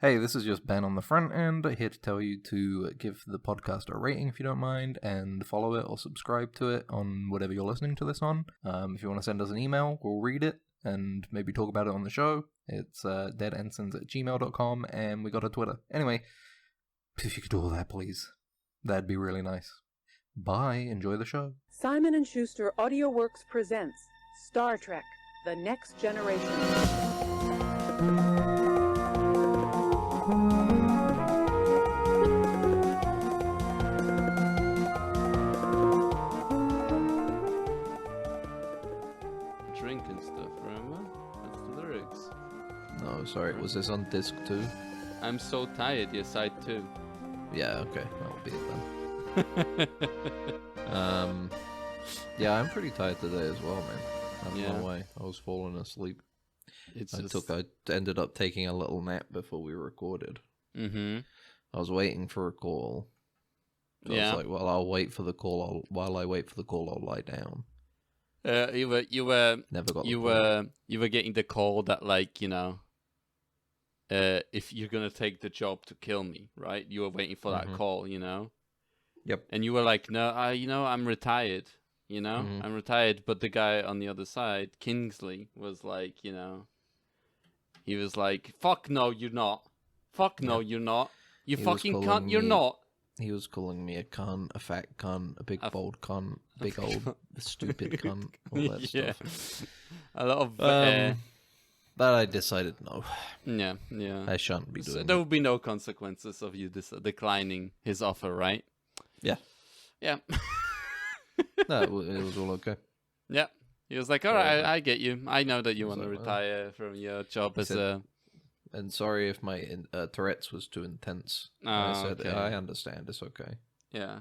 Hey, this is just Ben on the front end, here to tell you to give the podcast a rating if you don't mind, and follow it or subscribe to it on whatever you're listening to this on. If you want to send us an email, we'll read it and maybe talk about it on the show. It's deadensigns@gmail.com, and we got a Twitter. Anyway, if you could do all that, please. That'd be really nice. Bye, enjoy the show. Simon & Schuster AudioWorks presents Star Trek: The Next Generation. Drink and stuff, remember? That's the lyrics. No, sorry, was this on disc 2? I'm so tired, yeah, side 2. Yeah, okay, that'll be it then. Yeah, I'm pretty tired today as well, man. I don't know why. I was falling asleep. I ended up taking a little nap before we recorded. Mm-hmm. I was waiting for a call. So I was like, well, I'll wait for the call. While I wait for the call, I'll lie down. You were Never got you were getting the call that, like, if you're gonna take the job to kill me, right? You were waiting for that call, Yep. And you were like, no, I'm retired, I'm retired. But the guy on the other side, Kingsley, was like, he was like, fuck no, you're not. Fuck no, you're not. You fucking cunt, you're not. He was calling me a cunt, a fat cunt, a big bold cunt, big old stupid cunt, all that stuff. A lot of... But I decided no. Yeah. I shan't be doing So it. there will be no consequences of you declining his offer, right? Yeah. Yeah. No, it was all okay. Yeah. He was like, all right, I get you. I know that you want to retire from your job as a... And sorry if my Tourette's was too intense. Oh, I said, okay. I understand, it's okay. Yeah.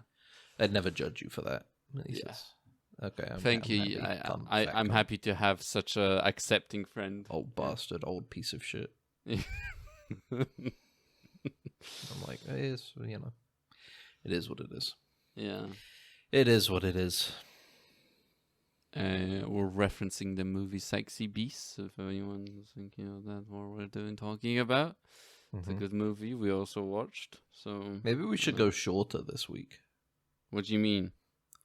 I'd never judge you for that. He says, okay, Thank you. I'm happy to have such a accepting friend. Old bastard, old piece of shit. I'm like, it is what it is. Yeah. It is what it is. We're referencing the movie Sexy Beasts, if anyone's thinking of that, what we're talking about. It's a good movie we also watched. So maybe we should go shorter this week. What do you mean?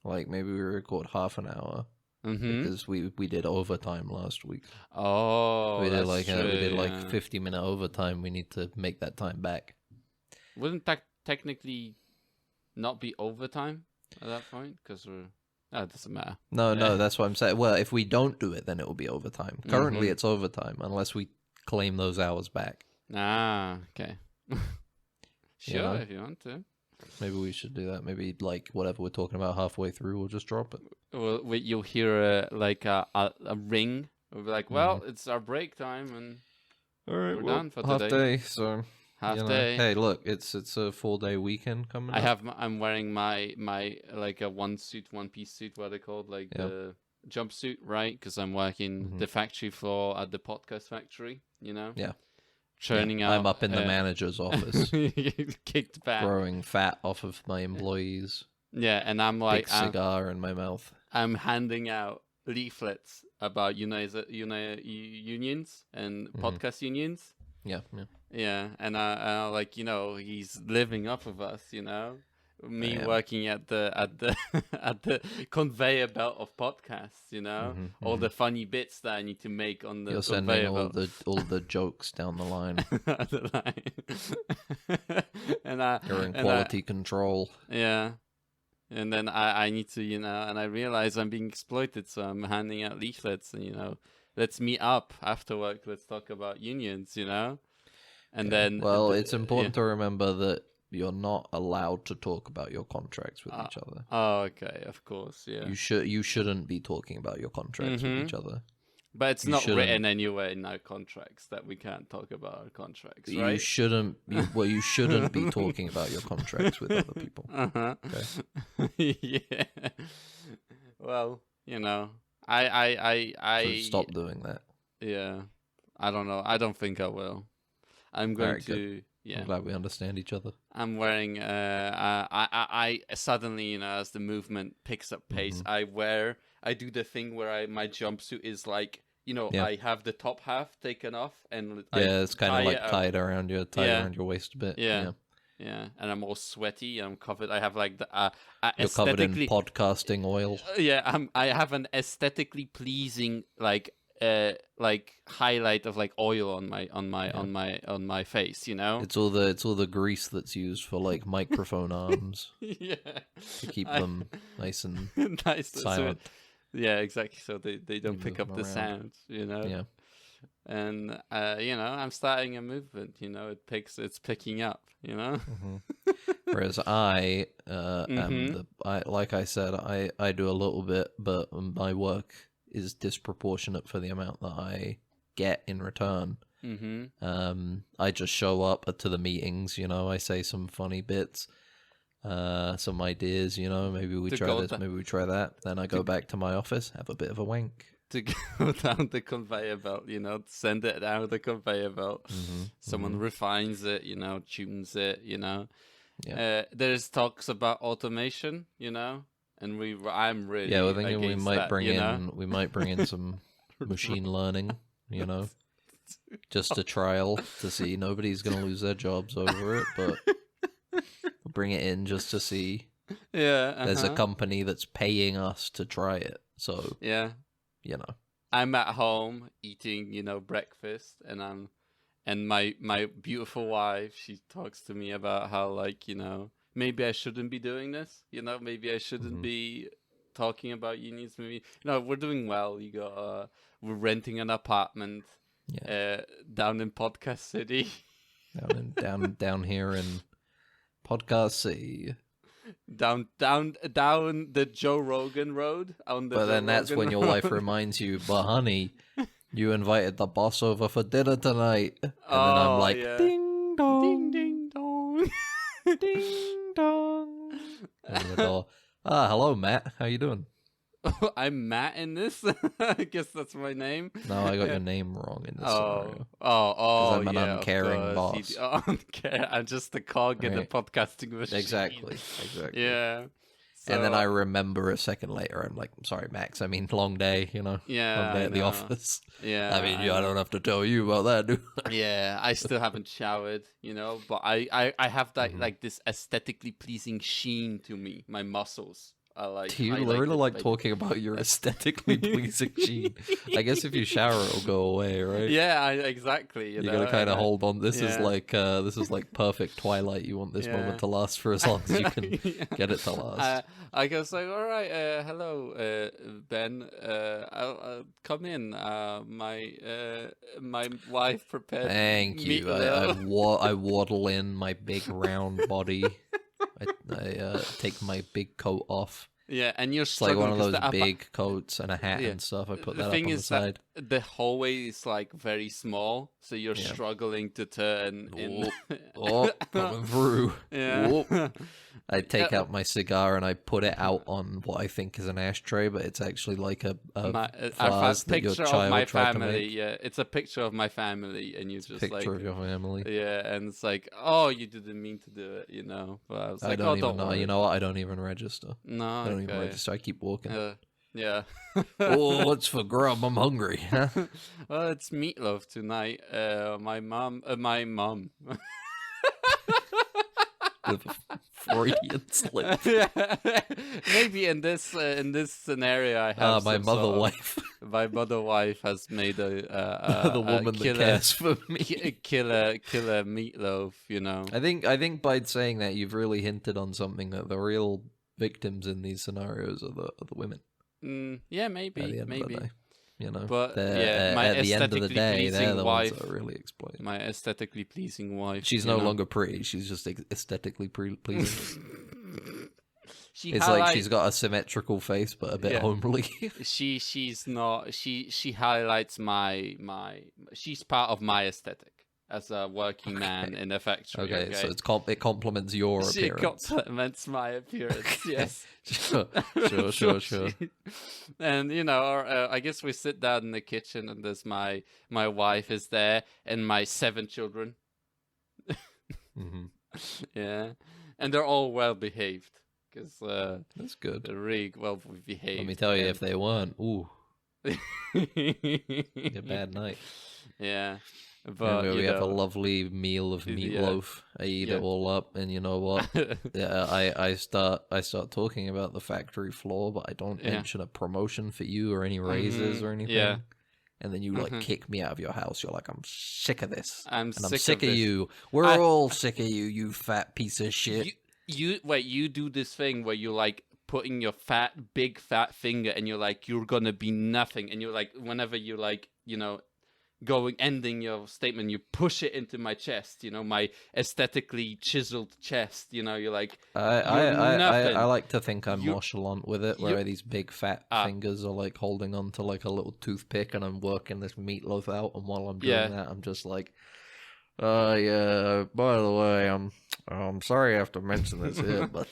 Like, maybe we record half an hour. Because we did overtime last week. Oh, we did true, 50-minute overtime. We need to make that time back. Wouldn't that technically not be overtime at that point? Because it doesn't matter. No, that's what I'm saying. Well, if we don't do it, then it will be overtime. Currently, it's overtime unless we claim those hours back. Ah, okay. Sure, if you want to. Maybe we should do that. Maybe, like, whatever we're talking about halfway through, we'll just drop it. Well, you'll hear a ring. We'll be like, well, it's our break time, and all right, we're done for half today. Day, so half day. Hey, look, it's a 4-day weekend coming up. I'm wearing my like a one piece suit, what are they called, like the jumpsuit, right? Because I'm working the factory floor at the podcast factory, Yeah. Churning out. I'm up in the manager's office. Kicked back. Growing fat off of my employees. Yeah, and I'm like... Big cigar in my mouth. I'm handing out leaflets about unions and podcast unions. Yeah. Yeah, and I like, he's living off of us, Me working at the at the conveyor belt of podcasts, all the funny bits that I need to make on the You're conveyor sending belt. all the jokes down the line. You're in quality control. Yeah. And then I need to, and I realize I'm being exploited, so I'm handing out leaflets and, let's meet up after work, let's talk about unions, And then... Well, it's important to remember that you're not allowed to talk about your contracts with each other. Oh, okay, of course, yeah. You shouldn't be talking about your contracts with each other. But it's not written anywhere in our contracts that we can't talk about our contracts, right? You shouldn't be talking about your contracts with other people. Okay? Yeah. Well, I So stop doing that. Yeah. I don't know. I don't think I will. I'm going to... Good. Yeah. I'm glad we understand each other. I'm wearing I suddenly, as the movement picks up pace, I do the thing where my jumpsuit is like Yeah. I have the top half taken off, and It's kind of like tied around your waist a bit. Yeah. Yeah, and I'm all sweaty. I'm covered. I have like the You're covered in aesthetically. podcasting oil. Yeah, I have an aesthetically pleasing like highlight of like oil on my face. It's all the grease that's used for like microphone arms Yeah, to keep them nice and nice. silent. Yeah, exactly. So they don't Move pick up them the around. sound. Yeah. And I'm starting a movement. It's picking up. Whereas I Mm-hmm. like I said, I do a little bit, but my work is disproportionate for the amount that I get in return. Mm-hmm. I just show up to the meetings, I say some funny bits, some ideas, maybe we try this, maybe we try that. Then I go back to my office, have a bit of a wank. To go down the conveyor belt, send it down the conveyor belt. Someone refines it, tunes it, Yeah. There's talks about automation, and I'm really we're thinking we against might that, we might bring in some machine learning, just a trial to see. Nobody's gonna lose their jobs over it, but we'll bring it in just to see. Yeah, There's a company that's paying us to try it, so yeah. I'm at home eating, breakfast, and my beautiful wife, she talks to me about how, like, maybe I shouldn't be doing this, maybe I shouldn't be talking about unions. Maybe, we're doing well. We're renting an apartment, down in Podcast City, down here in Podcast City. Down the Joe Rogan road. But then that's when your wife reminds you, but honey, you invited the boss over for dinner tonight. And then I'm like, ding dong, ding ding dong, ding dong. Over the door. Hello, Matt. How you doing? I'm Matt in this. I guess that's my name. No, I got your name wrong in this scenario. Oh, I'm an uncaring boss. I'm just the cog in the podcasting machine. Exactly. Yeah. So, and then I remember a second later, I'm like, sorry, Max, I mean, long day, Yeah, long day at the office. Yeah. I mean, I don't have to tell you about that, do I? Yeah, I still haven't showered, but I have that, like, this aesthetically pleasing sheen to me, my muscles. Do you really like talking about your aesthetically pleasing sheen? I guess if you shower, it'll go away, right? Yeah, exactly. You gotta kind of hold on. This is like perfect Twilight. You want this moment to last for as long as you can get it to last. I guess like, all right, hello, Ben. I'll come in. My wife prepared. Thank you. I waddle in my big round body. I take my big coat off. Yeah, and you're it's like one of those big coats and a hat and stuff. I put that up on the side. The hallway is like very small, so you're struggling to turn in. Coming through. Yeah. I take out my cigar and I put it out on what I think is an ashtray, but it's actually like a vase that your child tried to make. Yeah, it's a picture of my family, and you just like picture of your family. Yeah, and it's like, oh, you didn't mean to do it, But I was like, don't even know. You know what? I don't even register. No, I don't even register. I keep walking. Yeah. Oh, what's for grub? I'm hungry. Well, it's meatloaf tonight. My mom. Freudian slip. Maybe in this scenario, I have my mother wife. My mother wife has made the woman that cares for me. Killer meatloaf. I think by saying that, you've really hinted on something, that the real victims in these scenarios are the women. Yeah, maybe. At the end of the day, But my at the end of the day, they're the wife, ones that are really exploited. My aesthetically pleasing wife. She's no longer pretty. She's just aesthetically pleasing. It's like she's got a symmetrical face, but a bit homely. She's not. She highlights my. She's part of my aesthetic as a working man in a factory. Okay, so it complements your appearance. She complements my appearance. Yes. Sure. And I guess we sit down in the kitchen, and there's my wife is there, and my 7 children. Yeah, and they're all well behaved, because that's good. They're really well behaved. Let me tell you, if they weren't, ooh. A bad night. Yeah. But Anyway, we have a lovely meal of meatloaf. I eat it all up, and you know what? I start talking about the factory floor, but I don't mention a promotion for you or any raises or anything. Yeah. And then you like kick me out of your house. You're like, I'm sick of this. I'm sick of this. you. We're all sick of you, you fat piece of shit. You do this thing where you like putting your big fat finger, and you're like, you're gonna be nothing, and you're like, whenever you like, ending your statement, you push it into my chest, my aesthetically chiseled chest, you're like, I like to think I'm nonchalant with it, where these big fat fingers are like holding on to like a little toothpick, and I'm working this meatloaf out, and while I'm doing that, I'm just like, by the way, I'm sorry I have to mention this here, but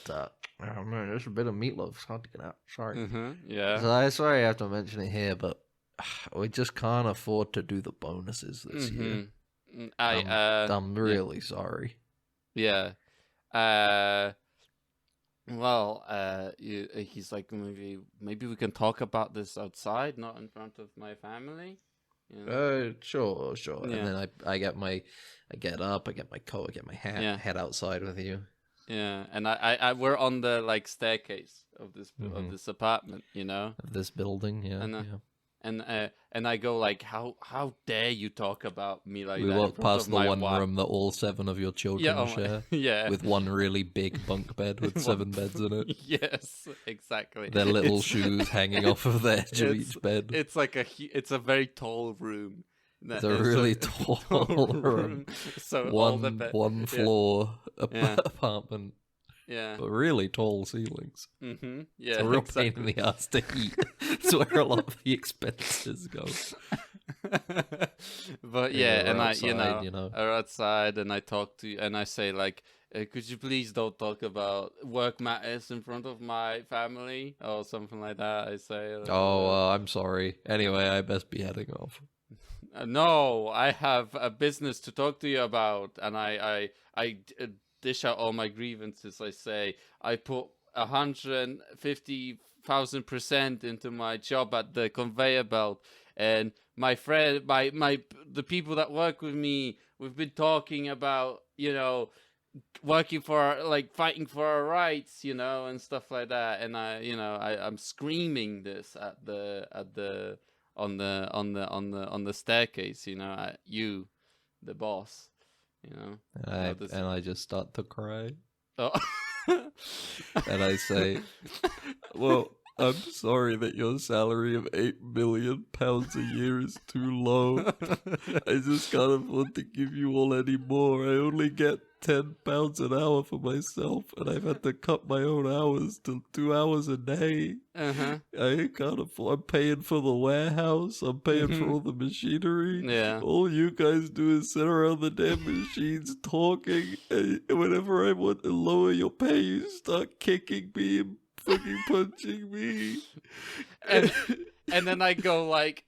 oh man, there's a bit of meatloaf. It's hard to get out. Sorry. Yeah. So I'm sorry I have to mention it here, but we just can't afford to do the bonuses this year. I'm really sorry. Yeah. He's like, maybe we can talk about this outside, not in front of my family. Sure. Yeah. And then I get up, I get my coat, I get my hat, head outside with you. Yeah, and I we're on the like staircase of this apartment, of this building, and I go like, how dare you talk about me like that? We walk past the one room that all 7 of your children share, with one really big bunk bed with 7 beds in it. Yes, exactly. Their little shoes hanging off of the edge of each bed. It's like it's a very tall room. It's a really tall room. So one floor apartment. Yeah. But really tall ceilings. Mm-hmm. Yeah. It's a real pain in the ass to heat. It's where a lot of the expenses go. But and outside, are outside, and I talk to you, and I say like, could you please don't talk about work matters in front of my family or something like that. I say. I'm sorry. Anyway, I best be heading off. No, I have a business to talk to you about, and I dish out all my grievances. I say I put 150,000% into my job at the conveyor belt, and my friend, the people that work with me, we've been talking about working for fighting for our rights, and stuff like that, and I'm screaming this on the staircase, at you, the boss, and I just start to cry. Oh. And I say, well, I'm sorry that your salary of £8 million a year is too low. I just can't afford to give you all any more. I only get £10 an hour for myself, and I've had to cut my own hours to 2 hours a day. I can't afford. I'm paying for the warehouse. I'm paying for all the machinery. Yeah. All you guys do is sit around the damn machines talking. And whenever I want to lower your pay, you start kicking me and fucking punching me. And then I go like,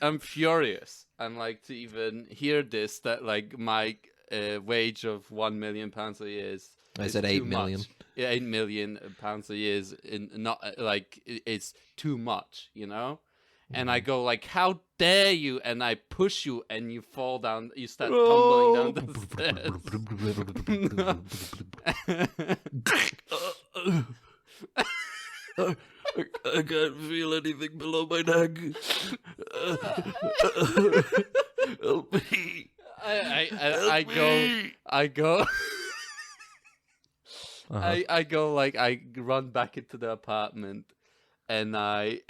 I'm furious. I'm like, to even hear this, that like my wage of £1 million a year is. I said 8 million. Yeah, £8 million a year is not like it's too much, And I go like, how dare you? And I push you, and you fall down. You start tumbling down the stairs. I can't feel anything below my neck. Help me. I go. I go like, I run back into the apartment, and I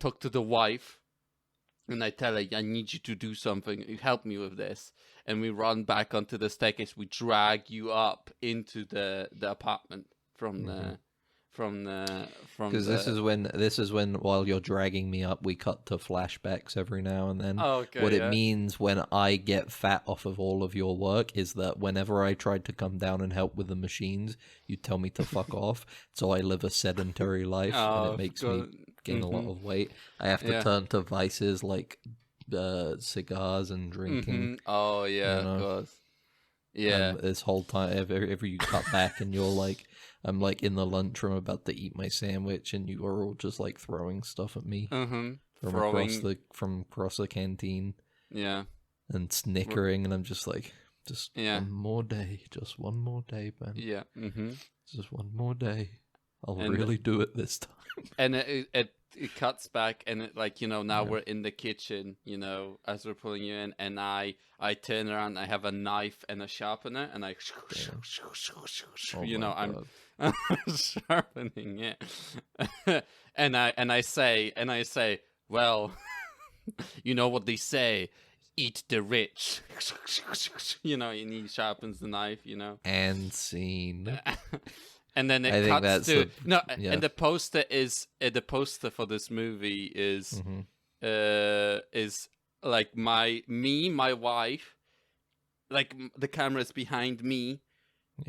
talk to the wife, and I tell her, I need you to do something. You help me with this. And we run back onto the staircase. We drag you up into the apartment because this is when while you're dragging me up, we cut to flashbacks every now and then. Oh, okay, what it means when I get fat off of all of your work is that whenever I tried to come down and help with the machines, you tell me to fuck off. So I live a sedentary life, and it makes me gain a lot of weight. I have to turn to vices like cigars and drinking. Oh yeah, of course. Yeah. This whole time, ever you cut back and you're like, I'm like in the lunchroom about to eat my sandwich, and you are all just like throwing stuff at me from across the canteen. Yeah. And snickering, and I'm just like, Yeah. one more day, just one more day, Ben. Yeah. Just one more day. I'll And- really do it this time. And it cuts back, and it, like, you know, now we're in the kitchen, you know, as we're pulling you in, and I turn around, I have a knife and a sharpener, and I, Oh you know, my God. I'm sharpening it, and I say, well, you know what they say, eat the rich, you know, and he sharpens the knife, you know, And scene. And then I it think cuts that's to yeah. and the poster is the poster for this movie is like my wife, like the camera is behind me,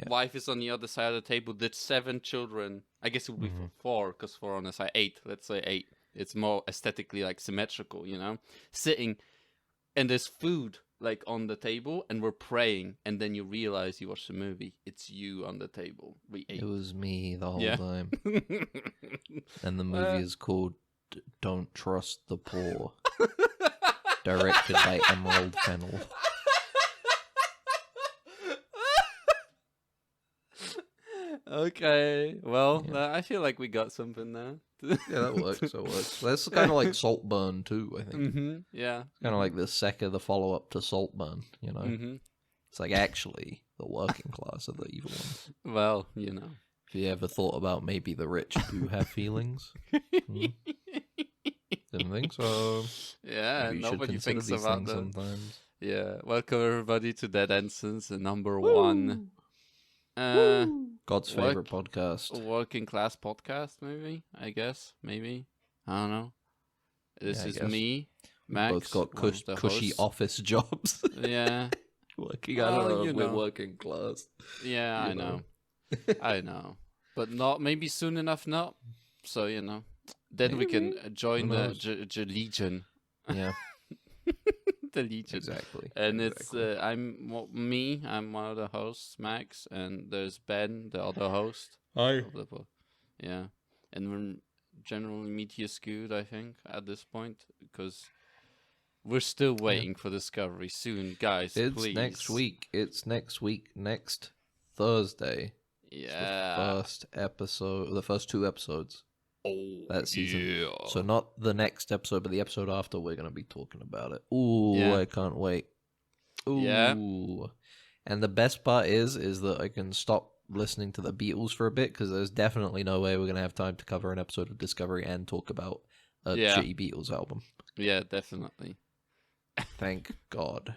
wife is on the other side of the table. There's 7 children. I guess it would be 4 because 4 on the side. 8. Let's say 8. It's more aesthetically like symmetrical, you know, sitting, and there's food like on the table, and we're praying, and then you realize you watch the movie. It's you on the table. We ate. It was me the whole time. And the movie is called Don't Trust the Poor. Directed by Emerald Fennell. Okay, well, I feel like we got something there. Yeah, that works. That works. That's kind of like Saltburn too, I think. Yeah. Kind of like the follow-up to Saltburn, you know? It's like actually the working class are the evil ones. Well, you know. Have you ever thought about maybe the rich do have feelings? Didn't think so. Yeah, Maybe you should nobody consider thinks these about things them. sometimes. Yeah, welcome everybody to Dead Ensigns, number 1. God's favorite podcast. Working class podcast, maybe? I guess. Maybe. I don't know. This is guess. me, Max. Both got one of the cushy hosts. office jobs. Yeah. Working, I don't know, you we're know. working class. Yeah, I know. I know. But not maybe soon enough not. So, you know. Then we can join the Legion. Yeah. The Legion. Exactly. And exactly. it's I'm one of the hosts, Max, and there's Ben, the other host. Hi. Yeah. And we're generally media skewed, I think, at this point, because we're still waiting for Discovery soon, guys. It's please. next week. It's next week. Next Thursday. Yeah. The first episode. The first 2 episodes. Oh, that season. Yeah. So not the next episode, but the episode after. We're gonna be talking about it. Ooh, Yeah. I can't wait. Ooh. Yeah. And the best part is that I can stop listening to the Beatles for a bit, because there's definitely no way we're gonna have time to cover an episode of Discovery and talk about a shitty Beatles album. Yeah, definitely. Thank God.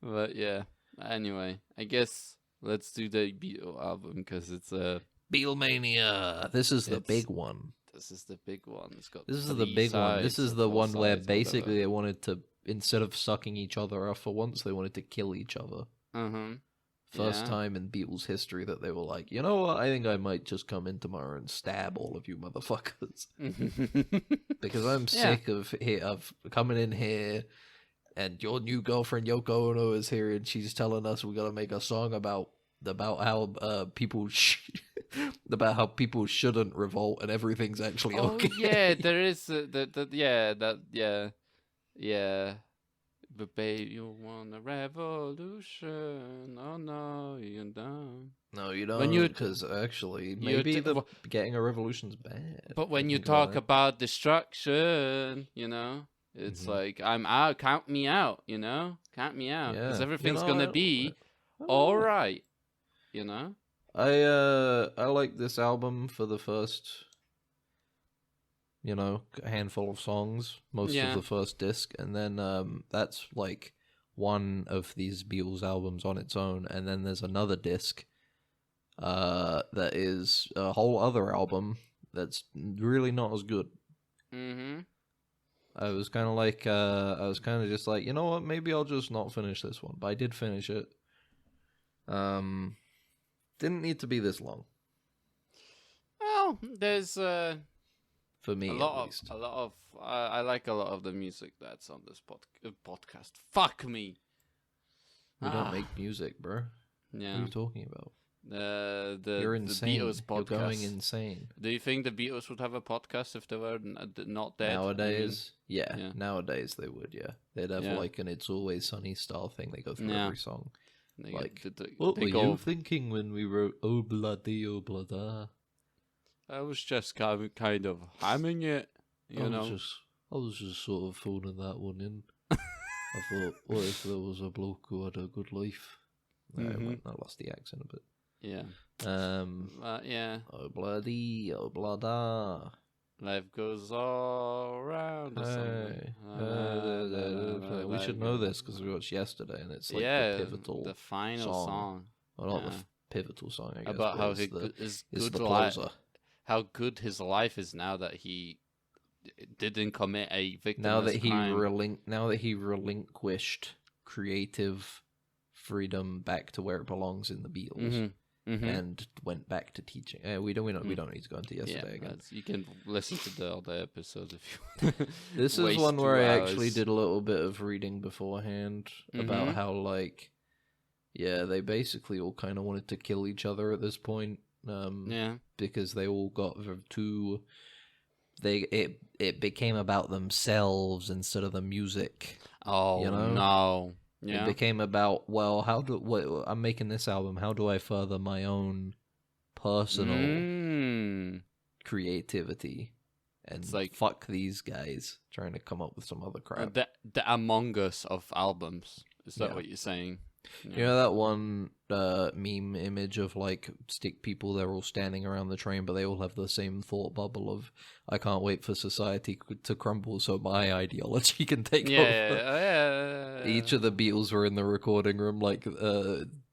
But yeah. Anyway, I guess let's do the Beatle album because it's a Beatlemania. This is the big one. This is the big one. It's got This is 3 the big one. This sides is or the 4 one where sides or basically whatever. they wanted to, instead of sucking each other off for once, they wanted to kill each other. First time in Beatles history that they were like, you know what, I think I might just come in tomorrow and stab all of you motherfuckers. Because I'm sick of coming in here and your new girlfriend Yoko Ono is here and she's telling us we gotta make a song about how people about how people shouldn't revolt and everything's actually okay. Yeah, there is yeah. But babe, you want a revolution? Oh no, you don't. No, you don't. Because actually, maybe getting a revolution's bad. But when you talk about destruction, you know, it's like I'm out. Count me out. You know, count me out. Because everything's gonna be all right. You know. I like this album for the first, handful of songs, most of the first disc, and then that's like one of these Beatles albums on its own, and then there's another disc that is a whole other album that's really not as good. I was kind of just like, you know what, maybe I'll just not finish this one, but I did finish it. Didn't need to be this long. Well, there's for me, at least. I like a lot of the music that's on this podcast. Fuck me. We don't make music, bro. Yeah. What are you talking about? You're the insane. Beatles podcast. You're going insane. Do you think the Beatles would have a podcast if they were not dead? Nowadays, yeah. Nowadays they would, yeah. They'd have like an It's Always Sunny style thing. They go through every song. Like, what were you thinking when we wrote Oh Bloody, Oh Blada? I was just kind of hamming it, you know. I was just sort of phoning that one in. I thought, what if there was a bloke who had a good life? I lost the accent a bit. Yeah. Yeah. Oh bloody, oh blada. Life goes all around. Or something. We should know this because we watched yesterday, and it's like the pivotal, the final song. Well, not the pivotal song, I guess. About how how good his life is now that he didn't commit a victim. Now that he relinquished creative freedom back to where it belongs in the Beatles. And went back to teaching. We don't need to go into yesterday again. You can listen to the other episodes if you want. This is one where I actually did a little bit of reading beforehand about how they basically all kind of wanted to kill each other at this point. Because they all got too. It became about themselves instead of the music. Oh, you know? No. Yeah. It became about, well, I'm making this album, how do I further my own personal creativity? And it's like, fuck these guys trying to come up with some other crap. The Among Us of albums. Is that what you're saying? Yeah. You know that one meme image of like stick people, they're all standing around the train, but they all have the same thought bubble of, I can't wait for society to crumble so my ideology can take over. Each of the Beatles were in the recording room, like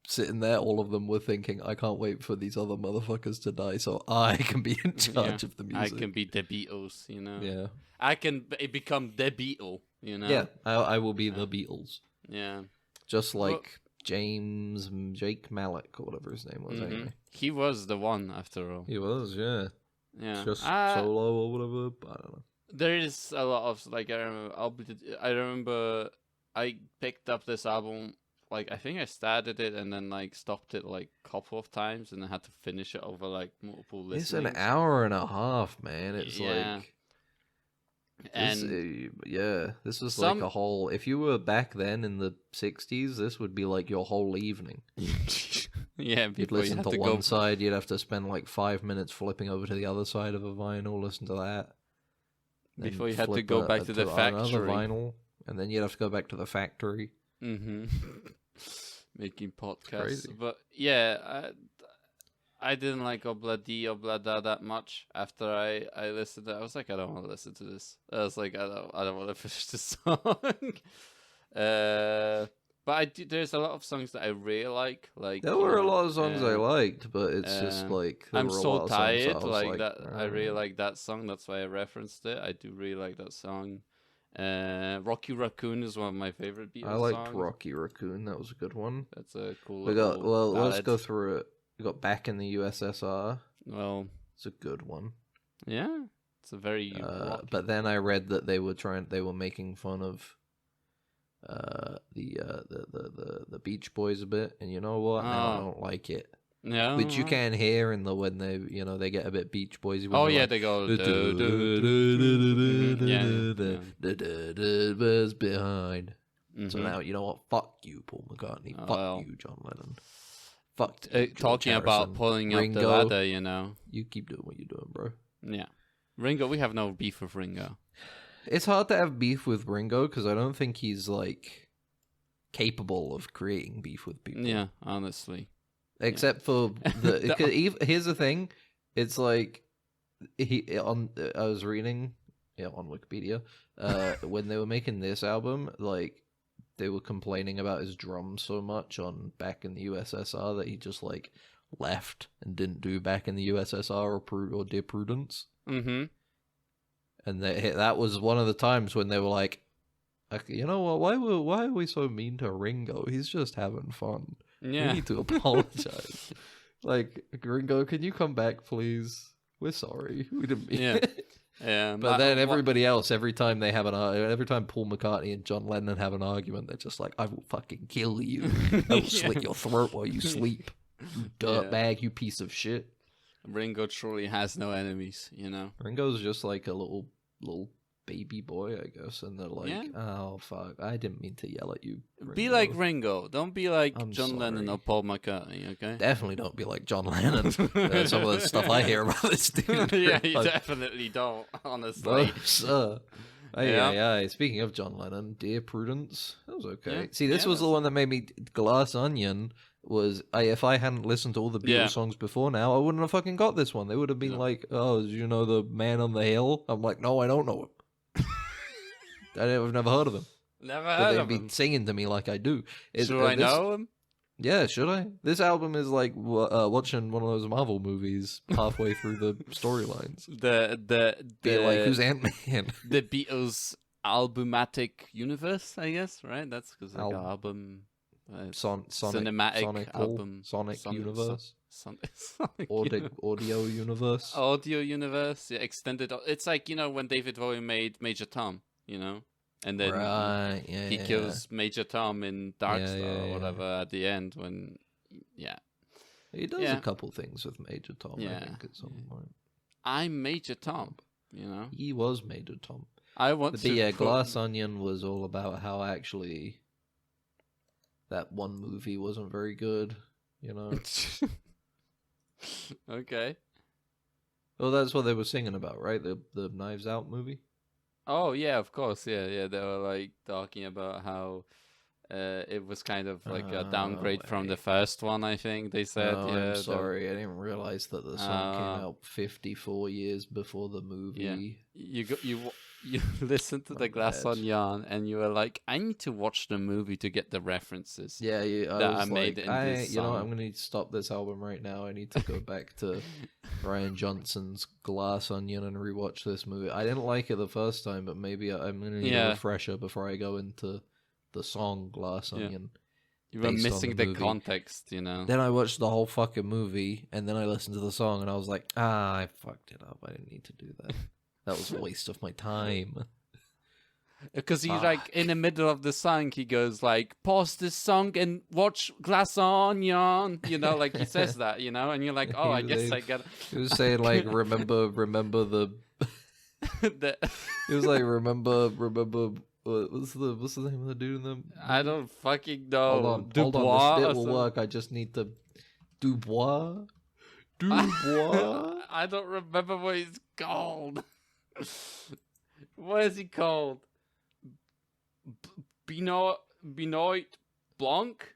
sitting there, all of them were thinking, I can't wait for these other motherfuckers to die so I can be in charge of the music. I can be the Beatles, you know? Yeah. I can become the Beatle, you know? Yeah, I will be the Beatles. Yeah. Just like Jake Malik, or whatever his name was, anyway. He was the one, after all. He was, yeah. Yeah. Just solo or whatever, I don't know. There is a lot of, like, I remember I picked up this album, like, I think I started it and then, like, stopped it, like, a couple of times and then had to finish it over, like, multiple listenings. It's an hour and a half, man. It's like... And this was like a whole. If you were back then in the 60s, this would be like your whole evening. You'd listen to one side, you'd have to spend like 5 minutes flipping over to the other side of a vinyl, listen to that. Before you had to go back to the factory. Another vinyl, and then you'd have to go back to the factory. Making podcasts. Crazy. But yeah, I didn't like Obladi Oblada that much after I listened to it. I was like, I don't want to listen to this. I was like, I don't want to finish this song. But there's a lot of songs that I really like. Like there were a lot of songs I liked, but it's just like I'm so tired. Like that, I really like that song. That's why I referenced it. I do really like that song. Rocky Raccoon is one of my favorite Beatles songs. I liked Rocky Raccoon. That was a good one. That's a cool. Let's go through it. We got Back in the USSR. Well, it's a good one. Yeah, it's a very. But then I read that they were making fun of the Beach Boys a bit, and you know what? Now I don't like it. No, which you can hear in the when they get a bit Beach Boys. Oh yeah, they go. Was behind. So now you know what? Fuck you, Paul McCartney. Fuck you, John Lennon. Fucked. Talking about pulling up the ladder, you know. You keep doing what you're doing, bro. Yeah. Ringo, we have no beef with Ringo. It's hard to have beef with Ringo because I don't think he's, like, capable of creating beef with people. Yeah, honestly. Except for here's the thing. It's like, I was reading on Wikipedia, when they were making this album, like, they were complaining about his drums so much on Back in the USSR that he just, like, left and didn't do Back in the USSR or Dear Prudence. Mm-hmm. And that was one of the times when they were like, you know what, why are we so mean to Ringo? He's just having fun. Yeah. We need to apologize. Like, Ringo, can you come back, please? We're sorry. We didn't mean it. Yeah, but then everybody else, every time Paul McCartney and John Lennon have an argument, they're just like, I will fucking kill you. I will slit your throat while you sleep. You dirtbag, you piece of shit. Ringo truly has no enemies, you know? Ringo's just like a little baby boy, I guess, and they're like, Yeah. oh, fuck, I didn't mean to yell at you, Ringo. Be like Ringo. Don't be like I'm John Lennon or sorry. Paul McCartney, okay? Definitely don't be like John Lennon. Some of the stuff I hear about this dude. Yeah, you Like, definitely don't, honestly. sir. Yeah. Aye. Speaking of John Lennon, Dear Prudence, that was okay. Yeah. See, this was the one that made me Glass Onion. If I hadn't listened to all the Beatles songs before now, I wouldn't have fucking got this one. They would have been like, "Oh, do you know the Man on the Hill?" I'm like, "No, I don't know him. I've never heard of him." Never But heard they'd of be him. singing to me like I do. Should I know him? Yeah, should I? This album is like watching one of those Marvel movies halfway through the storylines. The Like, who's Ant-Man? the Beatles albumatic universe, I guess, right? That's because like album Sonic cinematic album Sonic universe. Sonic Audio universe. audio universe, yeah, extended. It's like, you know, when David Bowie made Major Tom, you know, and then he kills Major Tom in Dark Star or whatever at the end when he does a couple things with Major Tom. I think at some point. I'm Major Tom, you know. He was Major Tom. I want to Glass Onion was all about how actually that one movie wasn't very good, you know. Okay. Well, that's what they were singing about, right? The Knives Out movie. Oh yeah, of course, yeah. They were like talking about how it was kind of like a downgrade from the first one. I think they said. I'm sorry, I didn't realize that the song came out 54 years before the movie. Yeah. You listened to the Glass Onion and you were like, I need to watch the movie to get the references. Yeah, I made in this song. You know, I'm gonna need to stop this album right now. I need to go back to Ryan Johnson's Glass Onion and rewatch this movie. I didn't like it the first time, but maybe I'm gonna need a refresher before I go into the song Glass Onion. You were missing the context, you know. Then I watched the whole fucking movie, and then I listened to the song, and I was like, I fucked it up. I didn't need to do that. That was a waste of my time. Because he's like, in the middle of the song, he goes like, pause this song and watch Glass Onion. You know, like he says that, you know, and you're like, oh, I guess I get it. He was saying like, remember the... He was like, remember... What's the name of the dude in them? I don't fucking know. Hold on, Dubois. this bit will work. I just need to... Dubois? I don't remember what he's called. What is he called? Benoit Blanc?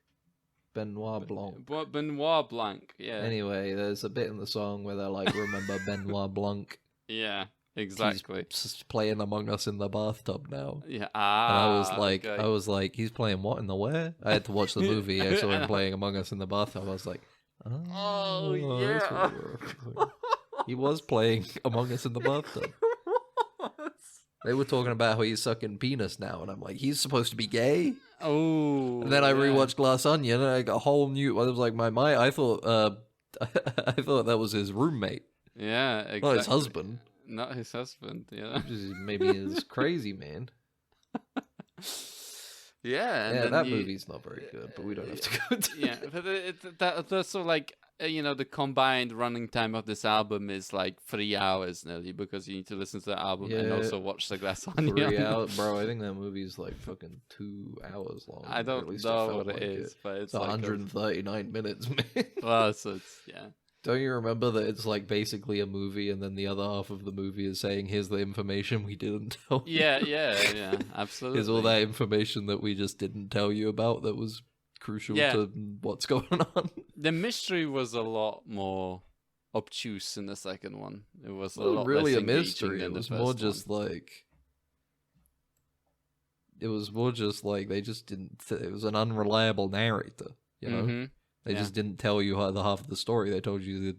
Benoit Blanc. Benoit Blanc, yeah. Anyway, there's a bit in the song where they're like, remember Benoit Blanc? Yeah, exactly. He's playing Among Us in the bathtub now. Yeah. And I was like, he's playing what in the where? I had to watch the movie. I saw him playing Among Us in the bathtub. I was like, oh yeah. He was playing Among Us in the bathtub. They were talking about how he's sucking penis now, and I'm like, he's supposed to be gay? Oh. And then I rewatched Glass Onion, and I got a whole new... I was like, I thought I thought that was his roommate. Yeah, exactly. Not his husband. Not his husband, yeah. Maybe his crazy man. Yeah, and that movie's not very good, but we don't have to go into it. But that's so like, you know, the combined running time of this album is like 3 hours nearly, because you need to listen to the album and also watch the Glass Onion. 3 hours, bro. I think that movie's like fucking 2 hours long. I don't know what it is, but it's 139 minutes, man. Well, so it's Don't you remember that it's like basically a movie, and then the other half of the movie is saying, "Here's the information we didn't tell you." Yeah, absolutely. Here's all that information that we just didn't tell you about that was crucial to what's going on. The mystery was a lot more obtuse in the second one. It was a lot really less a mystery. Than It was the more first just one. like. It was more just like they just didn't. It was an unreliable narrator, you know. Mm-hmm. They just didn't tell you the half of the story. They told you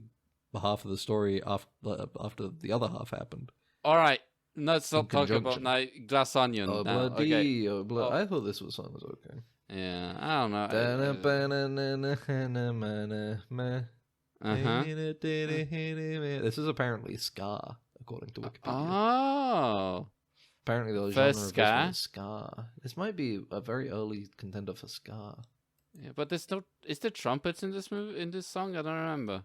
the half of the story after the other half happened. All right, let's not talk about Glass Onion now. Bloody, okay. I thought this song was okay. Yeah, I don't know. This is apparently ska, according to Wikipedia. Oh. Apparently the genre of this one is ska. This might be a very early contender for ska. Yeah, but there's no. Is there trumpets in this movie? In this song, I don't remember.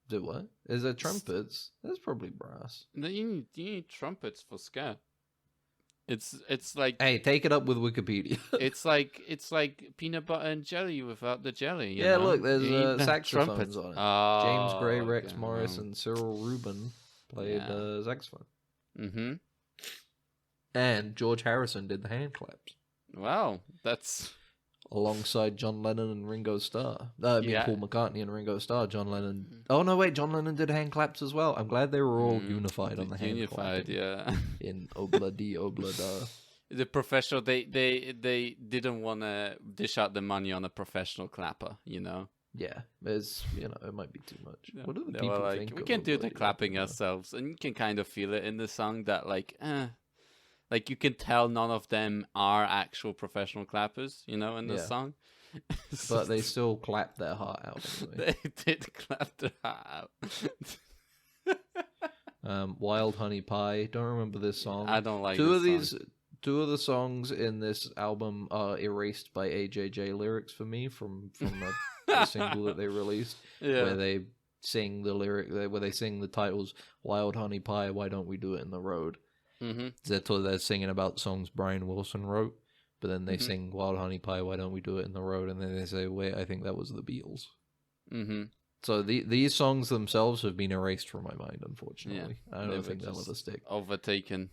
Do what? Is there trumpets? There's probably brass. No, you need trumpets for ska. It's like Hey, take it up with Wikipedia. it's like peanut butter and jelly without the jelly. You Yeah, know? look, You need there's the saxophones trumpets. on it. Oh, James Gray, Rex okay. Morris, and Cyril Rubin played saxophone. Mm-hmm. And George Harrison did the hand claps. Wow, that's Alongside John Lennon and Ringo Starr. Yeah. Paul McCartney and Ringo Starr. John Lennon... Oh, no, wait, John Lennon did hand claps as well. I'm glad they were all unified on the hand unified. clapping. Yeah. In Obla Di Obla Da. The professional, they didn't want to dish out the money on a professional clapper, you know. Yeah, it's, it might be too much. Yeah. What do the They people were like, think? we of can do Obla the Di clapping Obla Da? ourselves, and you can kind of feel it in the song that like you can tell none of them are actual professional clappers, in the Yeah. song. But they still clap their heart out anyway. They did clap their heart out. Wild Honey Pie. Don't remember this song. I don't like Two this song. Two of the songs in this album are erased by AJJ lyrics for me from a single that they released, Yeah. where they sing the where they sing the titles "Wild Honey Pie." Why don't we do it in the road? Mm-hmm. They're singing about songs Brian Wilson wrote, but then they Mhm. sing "Wild Honey Pie." Why don't we do it in the road? And then they say, "Wait, I think that was the Beatles." Mm-hmm. So these songs themselves have been erased from my mind, unfortunately. I They don't were think they'll just ever stick. Overtaken.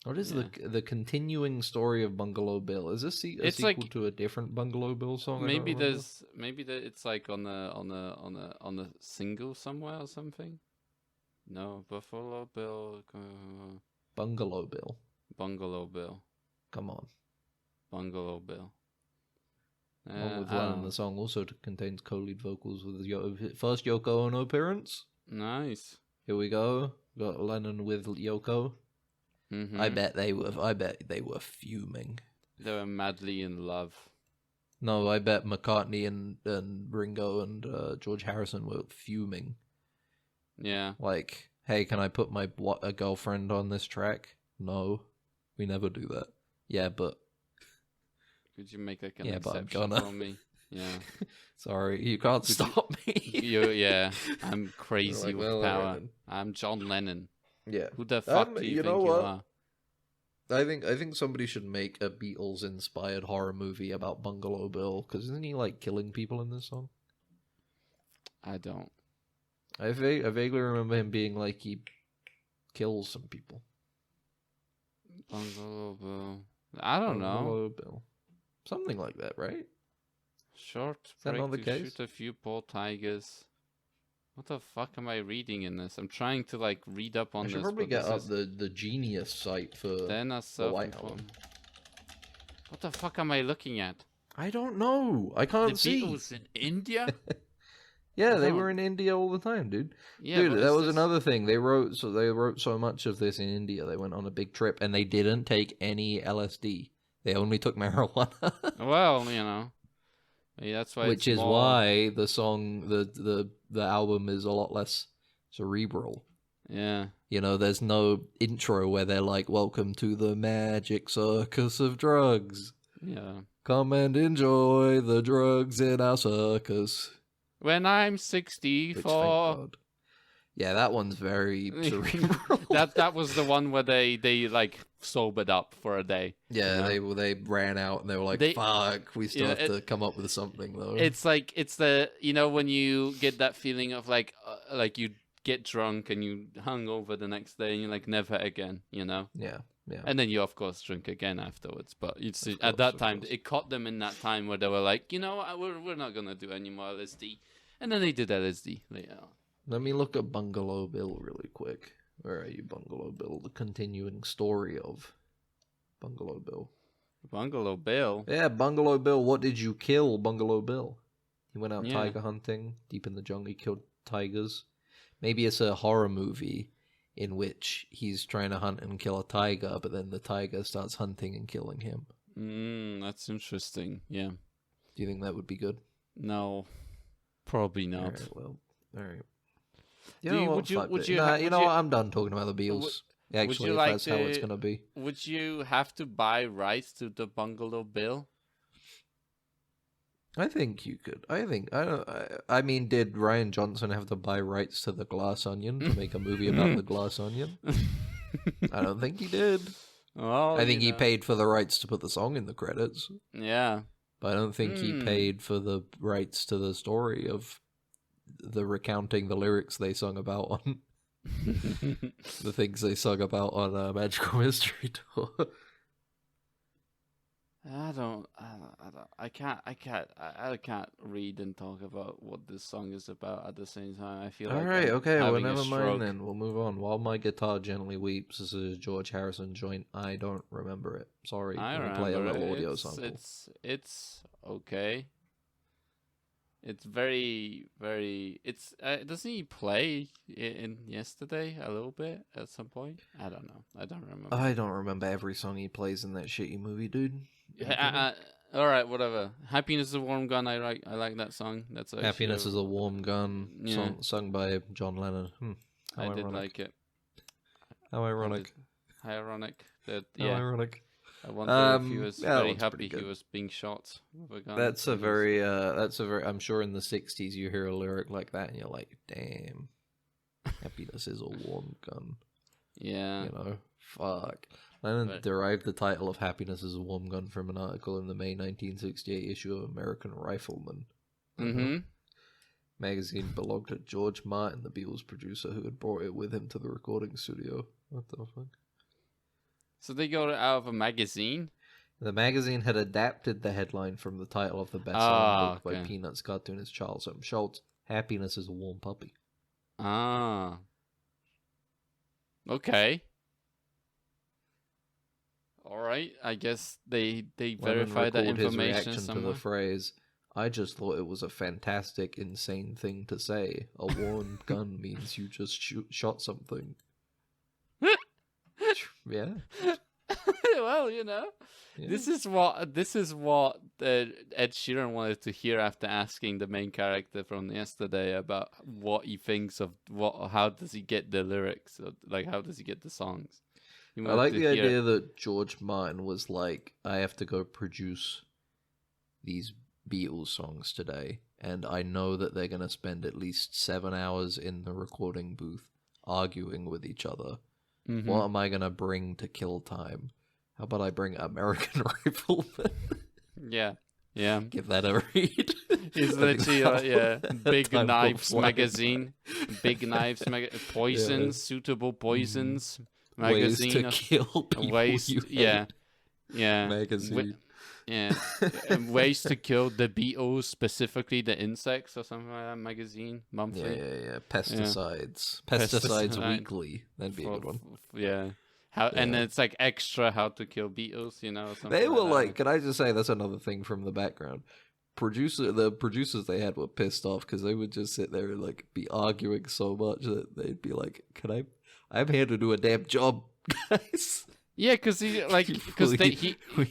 What is Yeah. the continuing story of Bungalow Bill? Is this a It's sequel like- to a different Bungalow Bill song? Maybe it's like on a single somewhere or something. No, Buffalo Bill, Bungalow Bill. Bungalow Bill, Come on. Bungalow Bill. Along with I don't Lennon, know. the song also contains co-lead vocals with first Yoko Ono appearance. Nice. Here we go. Got Lennon with Yoko. Mm-hmm. I bet they were fuming. They were madly in love. No, I bet McCartney and Ringo and George Harrison were fuming. Yeah. Like, hey, can I put a girlfriend on this track? No, we never do that. Yeah, but Could you make like an Yeah, but I'm exception gonna. for me? Yeah. sorry, you can't stop me. Yeah. I'm crazy Like, with well, power. alright then. I'm John Lennon. Yeah, Who the fuck do you you think know you what? are? I think somebody should make a Beatles-inspired horror movie about Bungalow Bill, because isn't he like killing people in this song? I don't. I vaguely remember him being like he kills some people. Bungalow Bill. I don't know. Bungalow Bill, something like that, right? Short that break not the to case? shoot a few poor tigers. What the fuck am I reading in this? I'm trying to like read up on I should this. probably but get this up the Genius site for Then a the White self-informed. Album. What the fuck am I looking at? I don't know. I can't The see. Beatles in India? Yeah, they Oh. were in India all the time, dude. Yeah, Dude, what that is was this? another thing. They wrote so much of this in India. They went on a big trip and they didn't take any LSD. They only took marijuana. Well, you know. Maybe that's why. Which it's is more... why the song the album is a lot less cerebral. Yeah. There's no intro where they're like, "Welcome to the magic circus of drugs. Yeah. Come and enjoy the drugs in our circus." When I'm Which, thank 64. God. Yeah, that one's very cerebral. that was the one where they like sobered up for a day. Yeah, you know? they ran out and they were like, They- "Fuck, we still Yeah, have to come up with something though." It's like it's the when you get that feeling of like you get drunk and you hung over the next day and you're like never again, yeah. and then you of course drink again afterwards. But you see, Of at that course, of time course. it caught them in that time where they were like, we're not gonna do any more LSD, and then they did LSD later on. Let me look at Bungalow Bill really quick. Where are you, Bungalow Bill? The continuing story of Bungalow Bill. Bungalow Bill. Yeah, Bungalow Bill. What did you kill, Bungalow Bill? He went out Yeah. tiger hunting deep in the jungle. He killed tigers. Maybe it's a horror movie in which he's trying to hunt and kill a tiger, but then the tiger starts hunting and killing him. That's interesting. Yeah. Do you think that would be good? No, probably not. Alright, well, alright. Would you Fuck it. you Nah, ha- you would know you- what? I'm done talking about the Beatles. Actually, you if like that's how it's to- gonna be. Would you have to buy rights to the Bungalow Bill? I think you could. I mean, did Ryan Johnson have to buy rights to the Glass Onion to make a movie about the Glass Onion? I don't think he did. Well, I think he paid for the rights to put the song in the credits. Yeah. But I don't think he paid for the rights to the story of the recounting the lyrics they sung about on the things they sung about on Magical Mystery Tour. I can't read and talk about what this song is about at the same time. I feel All like right, I'm okay, well, having a never stroke. mind then. We'll move on. While My Guitar Gently Weeps, this is a George Harrison joint. I don't remember it. Sorry. I We'll remember play a little it. audio sample. It's okay. It's very, very. It's doesn't he play in Yesterday a little bit at some point? I don't know. I don't remember. I don't remember every song he plays in that shitty movie, dude. All right, whatever. Happiness is a Warm Gun. I like that song. That's actually Happiness is a Warm Gun, sung by John Lennon. I did like it. How ironic. How ironic. That, How ironic. I wonder if he was very that's happy pretty he was being shot with a gun. That's a very, I'm sure in the 60s you hear a lyric like that and you're like, damn, happiness is a warm gun. Yeah. You know, fuck. Lennon derived the title of Happiness is a Warm Gun from an article in the May 1968 issue of American Rifleman. Mm-hmm. Magazine belonged to George Martin, the Beatles producer, who had brought it with him to the recording studio. What the fuck? So they got it out of a magazine? The magazine had adapted the headline from the title of the best-selling book by Peanuts cartoonist Charles M. Schulz, Happiness is a Warm Puppy. Ah. Okay. All right. I guess they verified that information his reaction somewhere. To the phrase, I just thought it was a fantastic, insane thing to say. A warm gun means you just shot something. Yeah. Well, you know, this is what Ed Sheeran wanted to hear after asking the main character from Yesterday about what he thinks of how does he get the lyrics, like how does he get the songs. I like the idea that George Martin was like, I have to go produce these Beatles songs today, and I know that they're going to spend at least 7 hours in the recording booth arguing with each other. Mm-hmm. What am I going to bring to kill time? How about I bring American Rifleman? Yeah. Give that a read. It's literally, Big Knives magazine. Big Knives poisons, suitable poisons magazine. Ways to kill people. Magazine. Ways to kill the Beatles, specifically the insects or something like that. Magazine, monthly. Yeah. Pesticides Weekly. That'd be a good one. And then it's like extra how to kill Beatles, you know. They were like, can I just say that's another thing from the background. The producers they had were pissed off because they would just sit there and like be arguing so much that they'd be like, I'm here to do a damn job, guys. Yeah, because we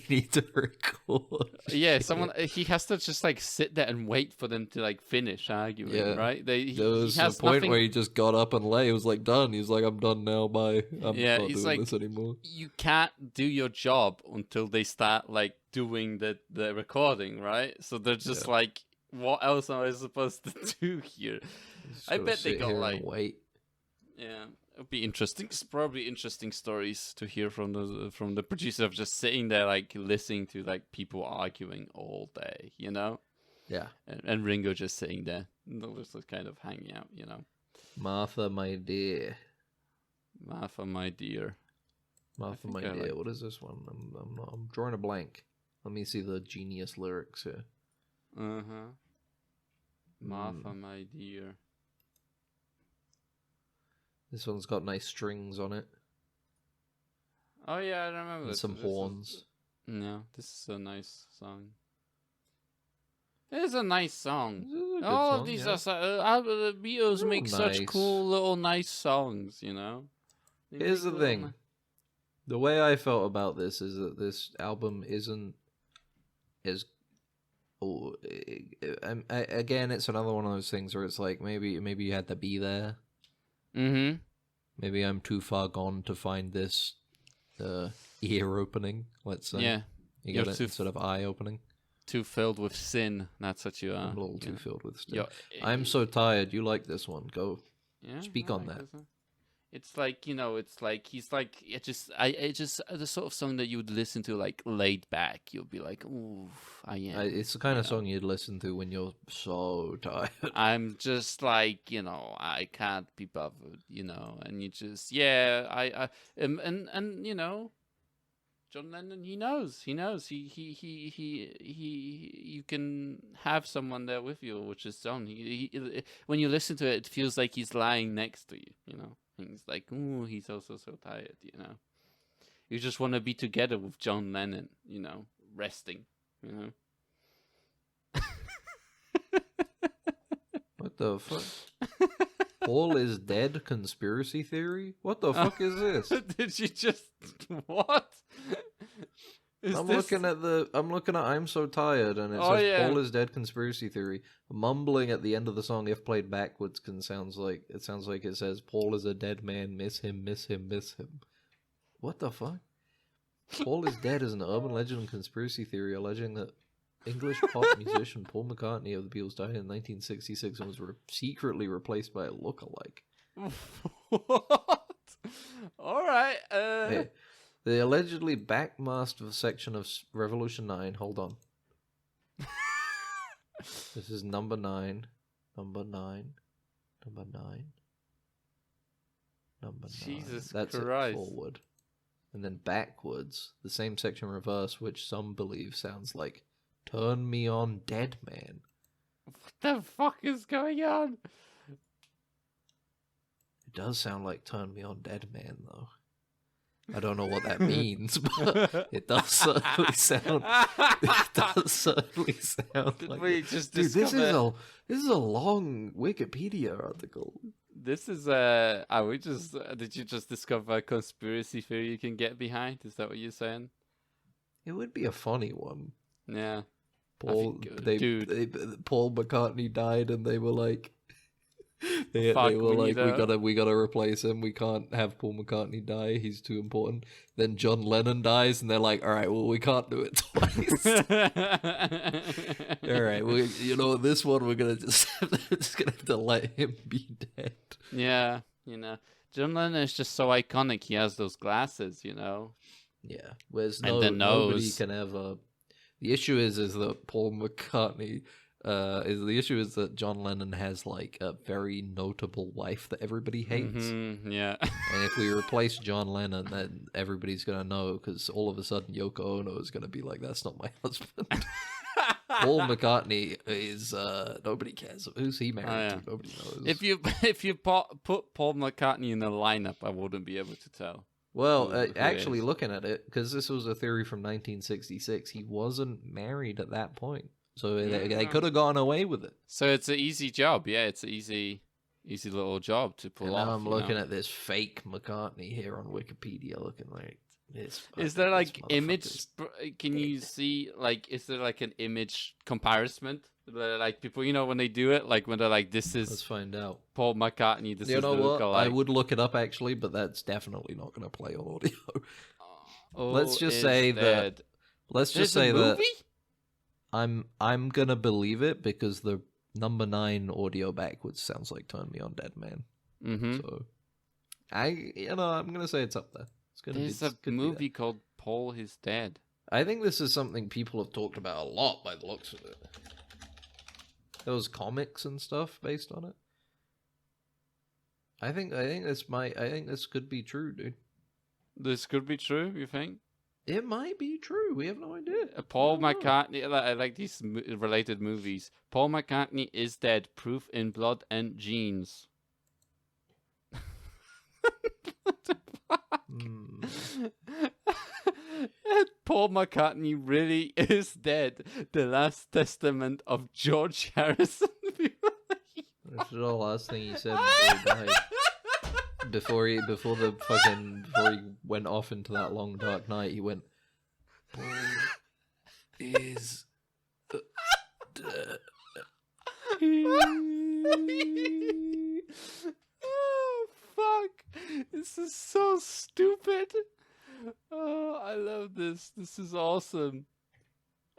need to record. Yeah, he has to just like sit there and wait for them to like finish arguing, right? There was a point where he just got up and lay. He was like done. He's like, I'm done now. Bye. I'm not doing this anymore. You can't do your job until they start like doing the recording, right? So they're just like, what else am I supposed to do here? I bet they got like wait. Yeah. It'd be interesting. Probably interesting stories to hear from the producer of just sitting there like listening to like people arguing all day, you know? Yeah. And Ringo just sitting there, just kind of hanging out, you know? Martha, my dear. Martha, my dear. Martha, my dear. What is this one? I'm drawing a blank. Let me see the genius lyrics here. Martha, my dear. This one's got nice strings on it. Oh yeah, I remember. And some horns. This is a nice song. It is a nice song. All of these are the Beatles make such cool little nice songs, you know. Here's the thing. The way I felt about this is that this album isn't as. Again, it's another one of those things where it's like maybe you had to be there. Mm-hmm. Maybe I'm too far gone to find this ear opening. Let's say. Yeah. You got it instead of eye opening. too filled with sin. That's what you are. I'm a little too filled with sin. You're- I'm so tired. You like this one? Go. Yeah, Speak I on like that. this one. It's like, it's like he's like it just the sort of song that you would listen to like laid back. You'll be like, ooh, I am. It's the kind of song you'd listen to when you're so tired. I'm just like, I can't be bothered, and you just I and John Lennon, he knows he you can have someone there with you, which is John. He when you listen to it feels like he's lying next to you, and he's like, ooh, he's also so tired, you just want to be together with John Lennon, resting, What the fuck? Paul is dead conspiracy theory? What the fuck is this? Did you just what? I'm looking at I'm so tired and it says Paul is dead conspiracy theory. Mumbling at the end of the song if played backwards sounds like it says Paul is a dead man, miss him, miss him, miss him. What the fuck? Paul is dead is an urban legend and conspiracy theory alleging that English pop musician Paul McCartney of the Beatles died in 1966 and was secretly replaced by a lookalike. What? All right. Hey, the allegedly backmasked section of Revolution 9. Hold on. This is number 9. Number 9. Number 9. Number 9. Jesus That's Christ. It forward. And then backwards, the same section reverse, which some believe sounds like Turn Me On, Dead Man. What the fuck is going on? It does sound like Turn Me On, Dead Man, though. I don't know what that means, but it does certainly sound. It does certainly sound. Did like we just Dude, discover... this is a long Wikipedia article. This is did you just discover a conspiracy theory you can get behind? Is that what you're saying? It would be a funny one. Yeah. Paul McCartney died, and they were like, they were like, we gotta replace him. We can't have Paul McCartney die. He's too important. Then John Lennon dies, and they're like, all right, well, we can't do it twice. All right, this one we're gonna just gonna have to let him be dead. Yeah, John Lennon is just so iconic. He has those glasses, Yeah, whereas and the nobody nose. can ever. The issue is that Paul McCartney. The issue is that John Lennon has like a very notable wife that everybody hates. Mm-hmm, yeah. And if we replace John Lennon, then everybody's gonna know, because all of a sudden Yoko Ono is gonna be like, "That's not my husband." Paul McCartney is nobody cares. Who's he married to? Nobody knows. If you put Paul McCartney in a lineup, I wouldn't be able to tell. Well, actually, looking at it, because this was a theory from 1966, he wasn't married at that point. So they could have gone away with it. So it's an easy job. Yeah, it's an easy little job to pull off. Now I'm looking at this fake McCartney here on Wikipedia, looking like this. Is there like image? Can you see like? Is there like an image comparison? Like people, when they do it, like when they're like, "This is." Let's find out. Paul McCartney. This is what? lookalike. I would look it up actually, but that's definitely not going to play on audio. Oh, Let's just say that. Let's just say that. I'm gonna believe it because the number 9 audio backwards sounds like "Turn Me On, Dead Man." Mm-hmm. So, I'm gonna say it's up there. There's a movie called "Paul Is Dead." I think this is something people have talked about a lot by the looks of it. There was comics and stuff based on it. I think this could be true, dude. This could be true. You think? It might be true. We have no idea. Paul McCartney. I like these related movies. Paul McCartney is dead. Proof in blood and genes. Paul McCartney really is dead. The Last Testament of George Harrison. That's the last thing he said before he died. Before he went off into that long dark night, he went, Paul is dead. Oh fuck! This is so stupid. Oh, I love this. This is awesome.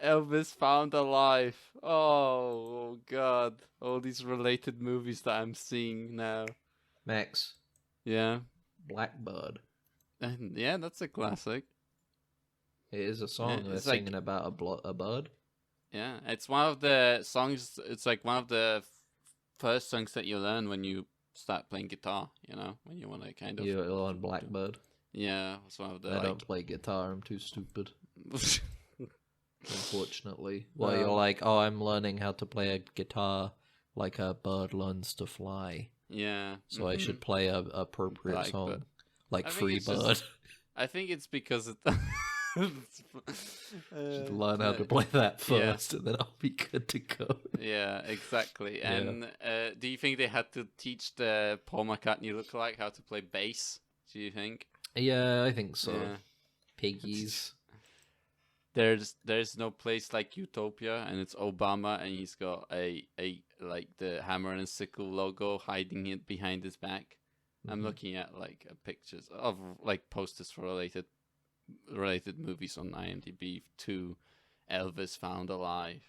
Elvis Found Alive. Oh God! All these related movies that I'm seeing now. Max. Yeah. Blackbird. Yeah, that's a classic. It is a song. They're It's like, singing about a bird. yeah, it's one of the songs. It's like one of the first songs that you learn when you start playing guitar. You know, when you want to kind of. You learn Blackbird. Yeah, it's one of the. I like... don't play guitar. I'm too stupid. Unfortunately. Well, you're like, oh, I'm learning how to play a guitar like a bird learns to fly. Yeah. So I should play a appropriate song, like Free Bird. I think it's because it. Should learn how to play that first, and then I'll be good to go. Yeah, exactly. And do you think they had to teach the Paul McCartney lookalike how to play bass? Do you think? Yeah, I think so. Yeah. Piggies. There's no place like Utopia, and it's Obama, and he's got a like the hammer and sickle logo hiding it behind his back. I'm looking at like pictures of like posters for related movies on IMDb to Elvis Found Alive.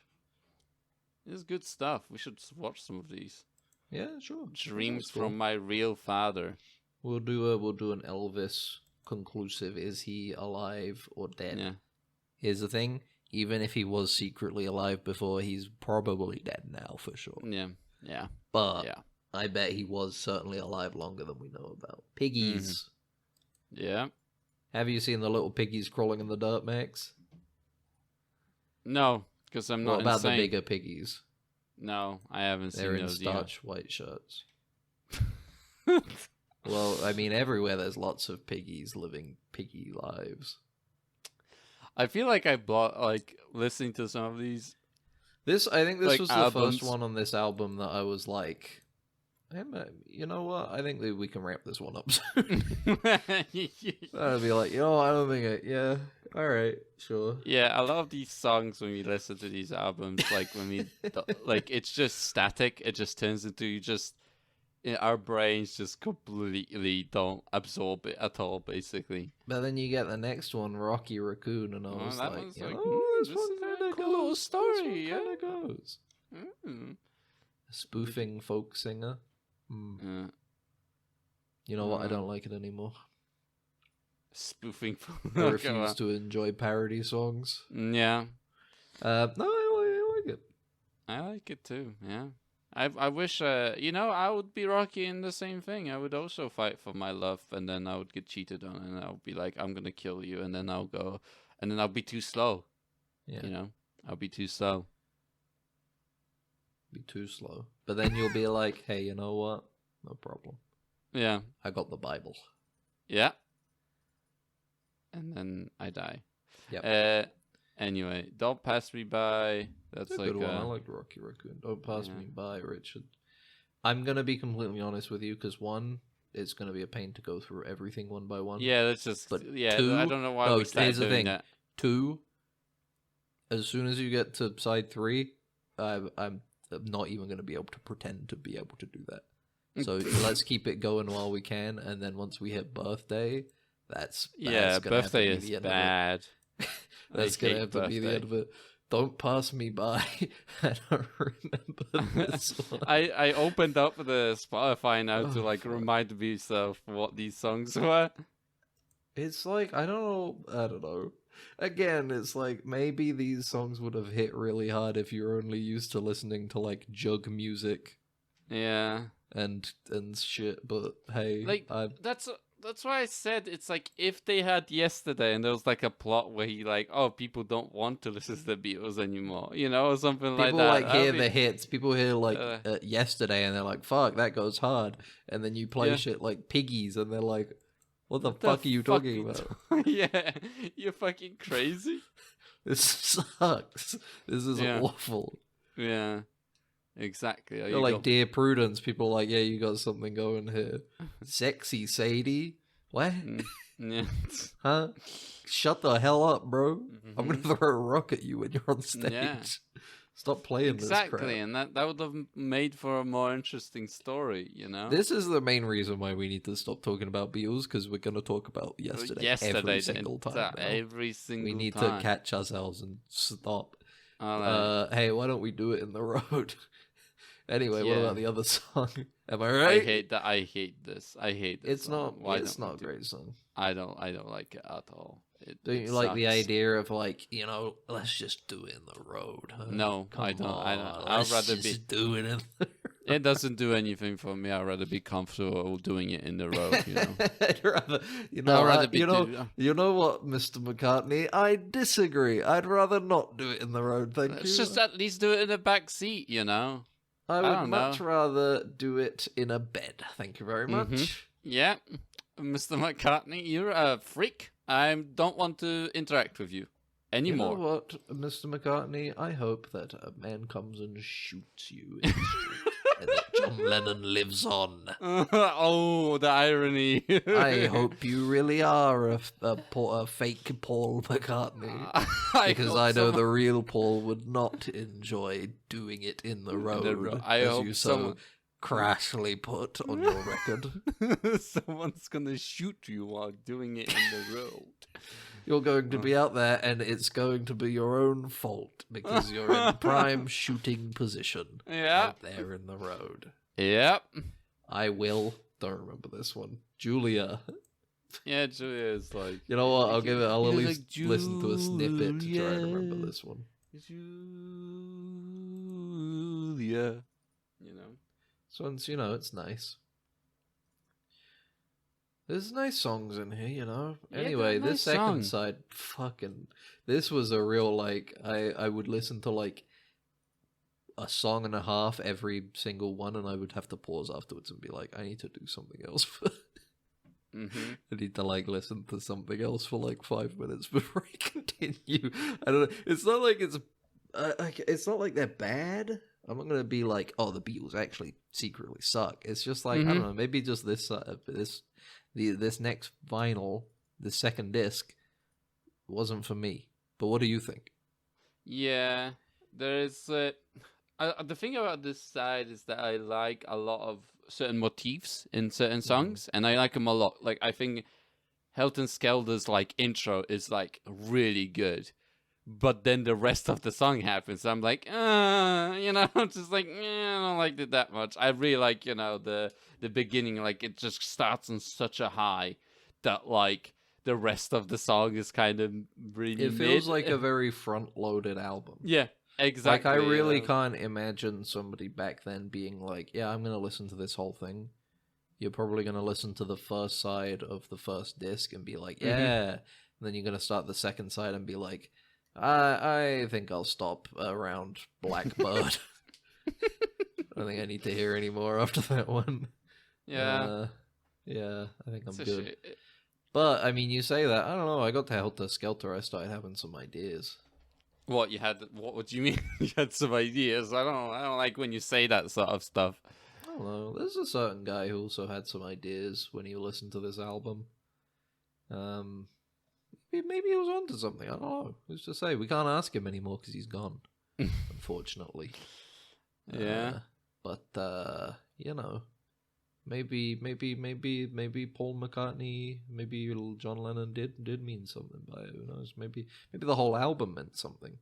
This is good stuff. We should watch some of these. Yeah, sure. Dreams from My Real Father. We'll do an Elvis conclusive. Is he alive or dead? Yeah. Here's the thing. Even if he was secretly alive before, he's probably dead now for sure. Yeah. Yeah. But yeah. I bet he was certainly alive longer than we know about. Piggies. Yeah. Have you seen the little piggies crawling in the dirt, Max? No, because I'm not What about insane. the bigger piggies? No, I haven't They're seen in those starch white shirts. Well, I mean, everywhere there's lots of piggies living piggy lives. I feel like I bought like listening to some of these. I think this like, was albums. the first one on this album that I was like, hey, man, you know what? I think that we can wrap this one up soon. I'd be like, I don't think it. Yeah, all right, sure. Yeah, I love these songs when we listen to these albums. Like when we, like it's just static. It just turns into our brains just completely don't absorb it at all, basically. But then you get the next one, Rocky Raccoon, and I was that like, one's this this one is kind a of cool goes. story, This one kind of goes. Mm. Spoofing folk singer. You know what? I don't like it anymore. Spoofing. I refuse to enjoy parody songs. Yeah. No, I like it. I like it too. Yeah. I wish, I would be Rocky in the same thing. I would also fight for my love, and then I would get cheated on, and I would be like, I'm gonna kill you, and then I'll go, and then I'll be too slow. Yeah. I'll be too slow. Be too slow. But then you'll be like, hey, you know what? No problem. Yeah. I got the Bible. Yeah. And then I die. Yep. Anyway, Don't Pass Me By. That's a like good one. I like Rocky Raccoon. Don't Pass Me By, Richard. I'm going to be completely honest with you, because one, it's going to be a pain to go through everything one by one. Yeah, that's just... But two, I don't know why we started doing that. Two, as soon as you get to side 3, I'm not even going to be able to pretend to be able to do that. So let's keep it going while we can, and then once we hit birthday, that's birthday is bad. That's going to have to be the end of it. Don't Pass Me By. I don't remember this one. I opened up the Spotify now to remind myself what these songs were. It's like, I don't know. Again, it's like maybe these songs would have hit really hard if you're only used to listening to like jug music. Yeah. And shit, but hey, that's why I said it's like if they had Yesterday and there was like a plot where people don't want to listen to the Beatles anymore, or something like that. People hear the hits. People hear Yesterday and they're like, fuck, that goes hard. And then you play shit like Piggies and they're like, what the fuck are you talking about? Yeah, you're fucking crazy. This sucks. This is awful. Yeah. Exactly. You're like, Dear Prudence, people are like, yeah, you got something going here. Sexy Sadie? What? Yeah. Huh? Shut the hell up, bro. I'm going to throw a rock at you when you're on stage. Yeah. Stop playing this crap. Exactly, and that would have made for a more interesting story, This is the main reason why we need to stop talking about Beatles, because we're going to talk about Yesterday every single time. Every single we need time. to catch ourselves and stop. Hey, why don't we do it in the road? Anyway, what Yeah. about the other song? Am I right? I hate that. I hate this. I hate this. It's song. not. Why It's don't we not a do great it? song. I don't like it at all. Don't It you like the sucks. idea of like, let's just do it in the road? Huh? No, Come I don't. I don't. on, I'd let's rather just be. do it in the It doesn't do anything for me. I'd rather be comfortable doing it in the road. You know. I'd rather, I'd rather be. you know what, Mr. McCartney? I disagree. I'd rather not do it in the road. Thank Let's you. just at least do it in the back seat. You know. I would don't much know. rather do it in a bed. Thank you very much. Mhm. Yeah, Mr. McCartney, you're a freak. I don't want to interact with you anymore. You know what, Mr. McCartney? I hope that a man comes and shoots you in the street, and that John Lennon lives on. Oh, the irony. I hope you really are a fake Paul McCartney. Because I know the real Paul would not enjoy doing it in the road, I as hope you so someone- crashly put on your record. Someone's gonna shoot you while doing it in the road. You're going to be out there, and it's going to be your own fault, because you're in prime shooting position Yeah. out there in the road. Yep. I will. Don't remember this one. Julia. Yeah, Julia is like. You know what? I'll at You're least like, listen to a snippet to try and remember Julia. this one. Julia. You know. This one's, it's nice. There's nice songs in here, Yeah, Anyway, they're this nice second songs. side, this was a real, I would listen to, a song and a half every single one, and I would have to pause afterwards and be like, I need to do something else. Mm-hmm. I need to, listen to something else for, 5 minutes before I continue. I don't know. It's not like it's not like they're bad. I'm not gonna be like, oh, the Beatles actually secretly suck. It's just I don't know, maybe just this next vinyl, the second disc, wasn't for me. But what do you think? Yeah, there's the thing about this side is that I like a lot of certain motifs in certain songs, and I like them a lot. Like I think Helter Skelter's intro is really good, but then the rest of the song happens. I'm like, I'm just like, I don't like it that much. I really like, the beginning, it just starts on such a high that the rest of the song is kind of really. It feels mid. like a very front-loaded album. Yeah, exactly. I really can't imagine somebody back then being like, yeah, I'm going to listen to this whole thing. You're probably going to listen to the first side of the first disc and be like, yeah. And then you're going to start the second side and be like, I think I'll stop around Blackbird. I don't think I need to hear any more after that one. Yeah. Yeah, I think I'm It's a good. shit. But, I mean, you say that. I don't know. I got to Helter Skelter. I started having some ideas. What you had? What do you mean? You had some ideas? I don't like when you say that sort of stuff. I don't know. There's a certain guy who also had some ideas when he listened to this album. Maybe he was onto something. I don't know. Who's to say? We can't ask him anymore because he's gone, unfortunately. Yeah. But maybe Paul McCartney, maybe little John Lennon did mean something by it. Who knows? Maybe the whole album meant something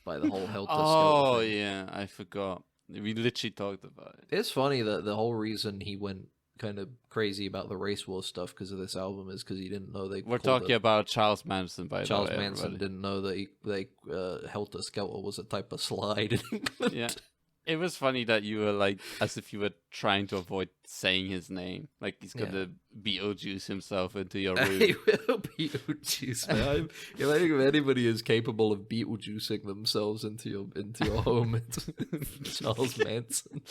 by the whole Helter Skelter Oh thing. yeah, I forgot. We literally talked about it. It's funny that the whole reason he went kind of crazy about the race war stuff because of this album is because he didn't know they. We're talking about Charles Manson, by Charles the way. Manson everybody. didn't know that Helter Skelter was a type of slide in England. Yeah. It was funny that you were as if you were trying to avoid saying his name. Like he's gonna Beetlejuice himself into your room. He will Beetlejuice, man. If I think if anybody is capable of Beetlejuicing themselves into your home, it's Charles Manson.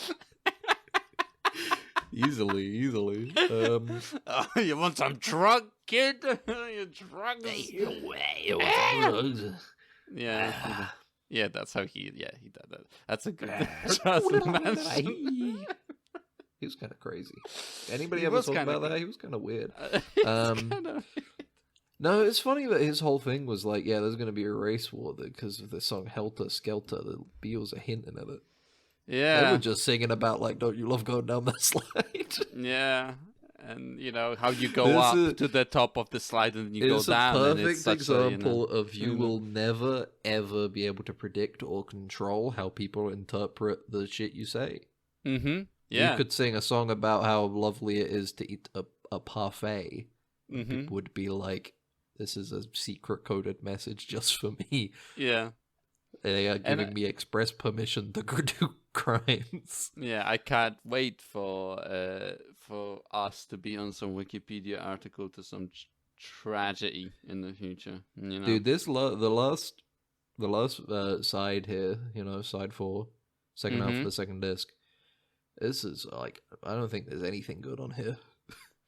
Easily. Oh, you want some drug, kid? You drugs? Yeah. Yeah, that's how he did that. That's a good Charles Manson. He was kind of crazy. Anybody He ever was talk kinda about that? He was kind of weird. Kinda... No, it's funny that his whole thing was like, yeah, there's going to be a race war because of the song Helter Skelter. The Beatles are hinting at it. They Yeah. were just singing about, like, don't you love going down that slide? Yeah. and you know how you go This up is- to the top of the slide and you go It's a down. And perfect it's such a, example of you you know. will never ever be able to predict or control how people interpret the shit you say. Mm-hmm. Yeah. You could sing a song about how lovely it is to eat a parfait. Mm-hmm. People would be like, "This is a secret coded message just for me. Yeah. They are And giving me express permission to go do crimes." Yeah, I can't wait for us to be on some Wikipedia article to some tragedy in the future. You know, Dude, this the last side here, side 4, second half of the second disc. This is like, I don't think there's anything good on here.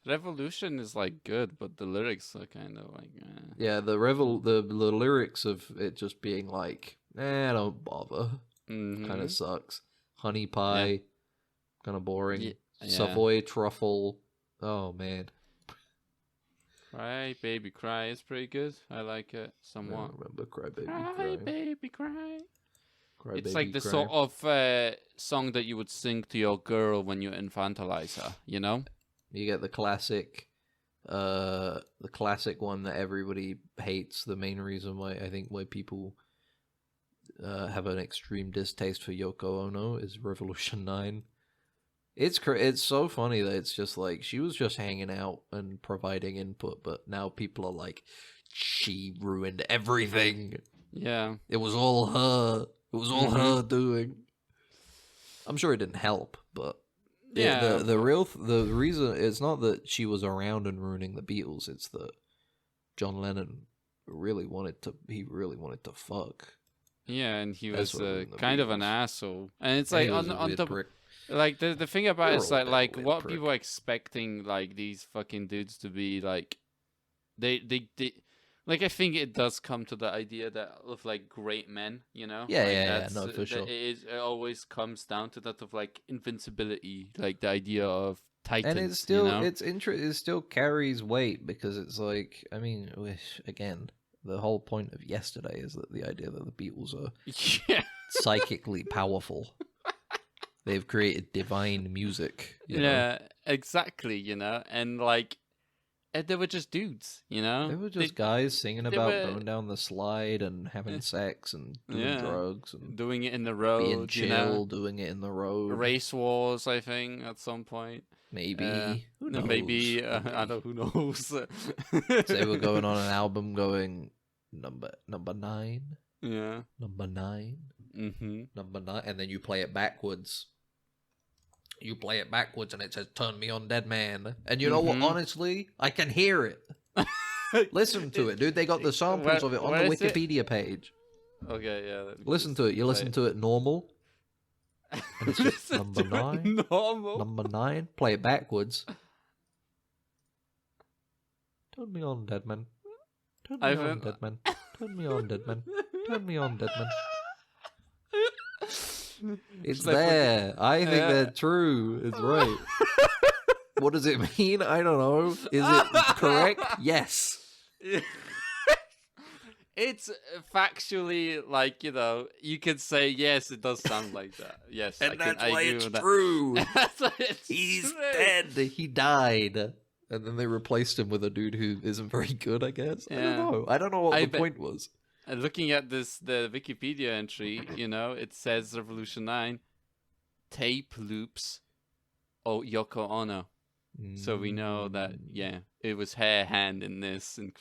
Revolution is like good, but the lyrics are kind of like. Yeah, the lyrics of it just being like, don't bother, kind of sucks. Honey pie, kind of boring. Yeah. Savoy truffle, oh man. Cry Baby Cry is pretty good. I like it I somewhat. don't remember Cry Baby Cry Cry. Baby Cry. Cry It's Baby like the Cry. sort of song that you would sing to your girl when you infantilize her, you know? You get the classic one that everybody hates. The main reason why people have an extreme distaste for Yoko Ono is Revolution 9. It's so funny that it's just like, she was just hanging out and providing input, but now people are like, she ruined everything. Yeah. It was all her. It was all her doing. I'm sure it didn't help, but Yeah. the reason, it's not that she was around and ruining the Beatles. It's that John Lennon really wanted to fuck. Yeah, and he That's was what ruined the kind of an Beatles. asshole. And it's And like he was a on weird top, prick. like the thing about They're it is all a bit like of a weird what prick. people are expecting like these fucking dudes to be like, they like, I think it does come to the idea that of like great men, you know? Yeah, Like, yeah, no, for that sure. it always comes down to that of like invincibility, like the idea of titans. And it's still, you know? it still carries weight, because it's like, I mean, again, the whole point of Yesterday is that the idea that the Beatles are Yeah. psychically powerful. They've created divine music. You know? Yeah, exactly, you know? And like, they were just dudes, you know? They were just guys singing about were- going down the slide and having sex and doing Yeah. drugs and doing it in the road, being you chill, know? doing it in the road. Race wars, I think, at some point. Maybe. Who knows? Maybe, I don't know, who knows? They were going on an album going number 9, Yeah. number 9, Mm-hmm. number 9, and then you play it backwards. You play it backwards and it says, "Turn me on, dead man." And you know what? Mhm. Honestly, I can hear it. Listen to it, dude. They got the samples of it on where the is it? Wikipedia page. Okay, yeah. let me Listen just to it. You play listen to it normal. And it's just Listen number to it 9. Normal. Number 9. Play it backwards. Turn me on, dead man. Turn me I've on, been- dead man. Turn me on, dead man. Turn me on, dead man. It's Should I put- there. I think Yeah. they're true. It's right. What does it mean? I don't know. Is it correct? Yes. It's factually like, you know, you could say yes, it does sound like that. Yes, And I that's can, I why agree it's with that. true. That's why it's He's true. dead. He died. And then they replaced him with a dude who isn't very good, I guess. I Yeah. don't know. I don't know what I the bet- point was. And looking at the Wikipedia entry, you know, it says Revolution 9 tape loops. Oh, Yoko Ono. So we know that, yeah, it was her hand in this and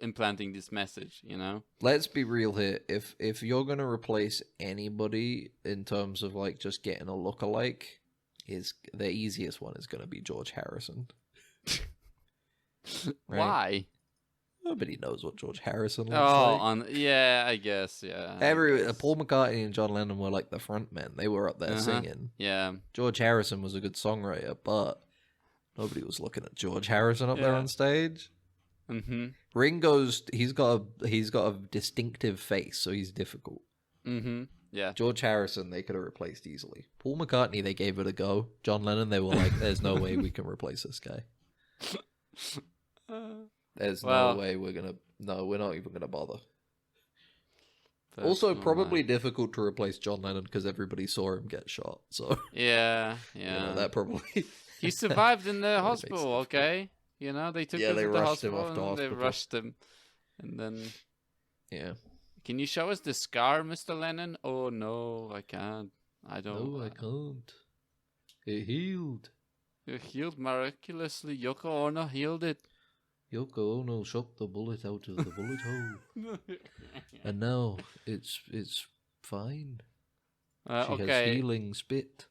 implanting this message, you know? Let's be real here. If you're gonna replace anybody in terms of like just getting a lookalike, is the easiest one is gonna be George Harrison. Right? Why? Nobody knows what George Harrison looks Oh, like. yeah, I guess, yeah. I guess. Paul McCartney and John Lennon were like the front men. They were up there Uh-huh. singing. Yeah. George Harrison was a good songwriter, but nobody was looking at George Harrison up there Yeah. on stage. Mm-hmm. Ringo's he's got a distinctive face, so he's difficult. Mm-hmm. Yeah. George Harrison they could have replaced easily. Paul McCartney they gave it a go. John Lennon they were like, "There's no way we can replace this guy. There's Well- no way we're not even gonna bother." Also, personal probably life. difficult to replace John Lennon because everybody saw him get shot. So Yeah, you yeah. know, that probably He survived in the makes it hospital, difficult. okay? You know, they took Yeah, him they to the rushed him hospital off to and they hospital. rushed him. And then, Yeah. can you show us the scar, Mr. Lennon? Oh, no, I can't. I don't. No, I can't. It healed. It healed miraculously. Yoko Ono healed it. Yoko Ono shot the bullet out of the bullet hole, and now it's fine. She has Okay. healing spit.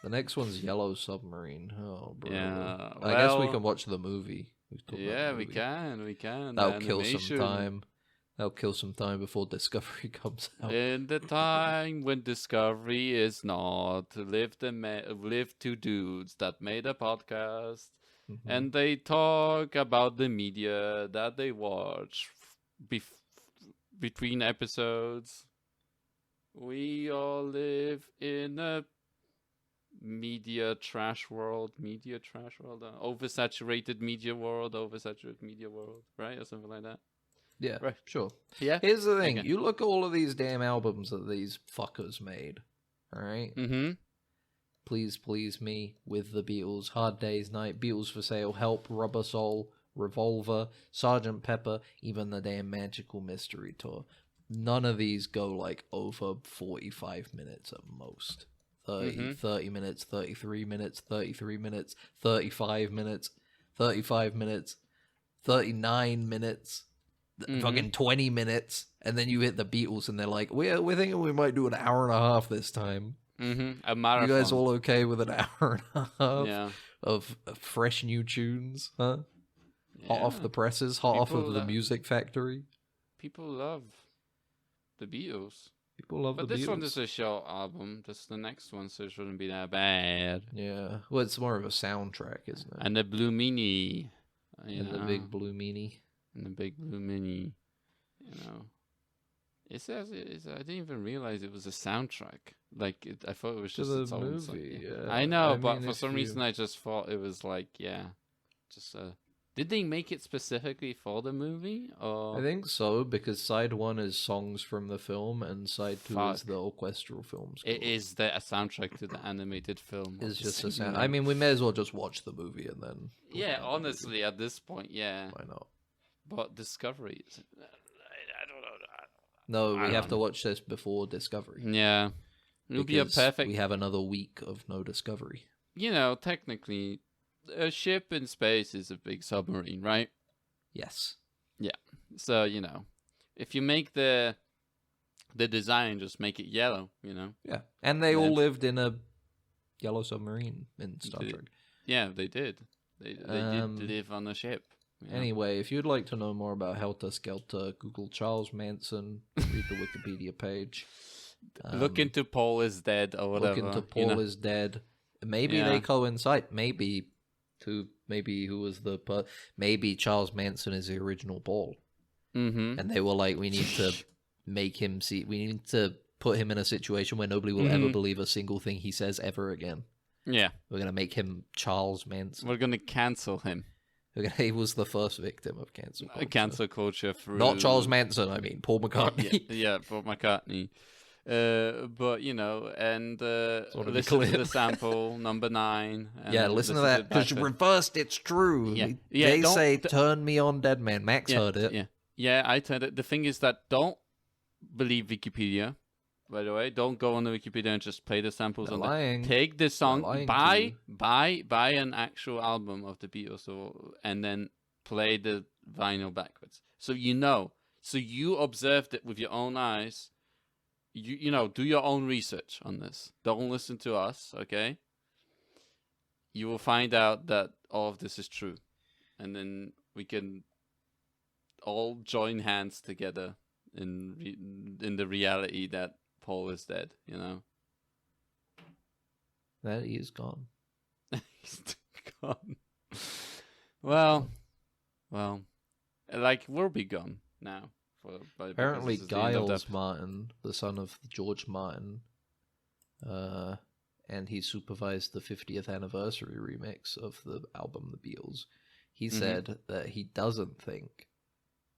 The next one's Yellow Submarine. Oh, bro. Yeah, I guess we well- can watch the movie. Yeah, we can. We can. That'll The kill some animation. time. That'll kill some time before Discovery comes out. In the time when Discovery is not, live two dudes that made a podcast, Mhm. and they talk about the media that they watch between episodes. We all live in a media trash world, oversaturated media world, right, or something like that. Yeah, Right. sure. Yeah. Here's the thing. Okay. You look at all of these damn albums that these fuckers made, alright? Mm-hmm. Please Please Me, With the Beatles, Hard Day's Night, Beatles for Sale, Help, Rubber Soul, Revolver, Sgt. Pepper, even the damn Magical Mystery Tour. None of these go like over 45 minutes at most. 30 minutes, 33 minutes, 33 minutes, 35 minutes, 35 minutes, 39 minutes, fucking 20 minutes, and then you hit the Beatles and they're like, we're thinking we might do an hour and a half this time. A marathon. You guys all okay with an hour and a half Yeah. of fresh new tunes, huh? Hot Yeah. off the presses, hot off People of the love- music factory. People love the Beatles. People love But the this Beatles. one is a short album. This is the next one, so it shouldn't be that bad. Yeah, well, it's more of a soundtrack, isn't it? And the Blue Mini. And the big blue meanie. And the big Blue Mini. You know. It says I didn't even realize it was a soundtrack. Like, I thought it was To just the its own song. movie, Yeah. yeah. I know, I but mean, for if some you- reason I just thought it was like, just Did they make it specifically for the movie? Or I think so, because side one is songs from the film, and side two is Fuck. the orchestral film score. it is a soundtrack to the animated film? It's of the just a same sound. name. I mean, we may as well just watch the movie and then. talk Yeah, about the movie. honestly, at this point, yeah. Why not? But Discovery, I don't know. No, I we have don't to know. watch this before Discovery. Yeah, it would be a because perfect. We have another week of no Discovery. You know, technically, a ship in space is a big submarine, right? Yes. So you know, if you make the design, just make it yellow. You know. Yeah, and they all Yeah. lived in a yellow submarine in Star Did- Trek. Yeah, they did. They Um, did live on a ship. Yeah. Anyway, if you'd like to know more about Helter Skelter, Google Charles Manson, read the Wikipedia page. Look into Paul is dead or whatever. Look into you Paul know? is dead. Maybe Yeah. they coincide. Maybe who was the maybe Charles Manson is the original Paul, Mm-hmm. and they were like, we need to make him see. We need to put him in a situation where nobody will ever Mhm. believe a single thing he says ever again. Yeah, We're gonna make him Charles Manson. we're gonna cancel him. He was the first victim of cancel culture. Cancel culture through Not Charles Manson. I mean Paul McCartney. yeah, Paul McCartney. But you know, and wanna be listen to clear. the sample number 9. And Yeah, listen to that. Because backwards. reversed, it's true. Yeah. They don't- say, "Turn me on, dead man." Max yeah, heard it. Yeah, I turned it. The thing is that don't believe Wikipedia. By the way, don't go on the Wikipedia and just play the samples They're on lying. there. Take the song, lying to buy an actual album of the Beatles, and then play the vinyl backwards. So you know. So you observed it with your own eyes. You know, do your own research on this. Don't listen to us, okay? You will find out that all of this is true, and then we can all join hands together in the reality that Paul is dead. You know, That he is gone. he's gone. Well, like we'll be gone now. Because Apparently, this is the end of Giles the- Martin, the son of George Martin, and he supervised the 50th anniversary remix of the album The Beatles. He Mhm. said that he doesn't think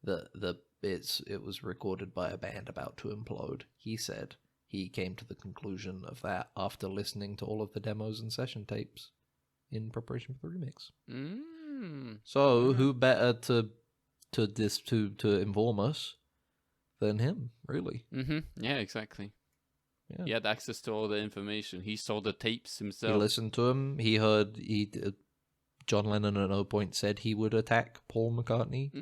that the it was recorded by a band about to implode. He said he came to the conclusion of that after listening to all of the demos and session tapes in preparation for the remix. So who better to inform us than him, really? Yeah, exactly. Yeah. He had access to all the information. He saw the tapes himself. He listened to him. He heard John Lennon at no point said he would attack Paul McCartney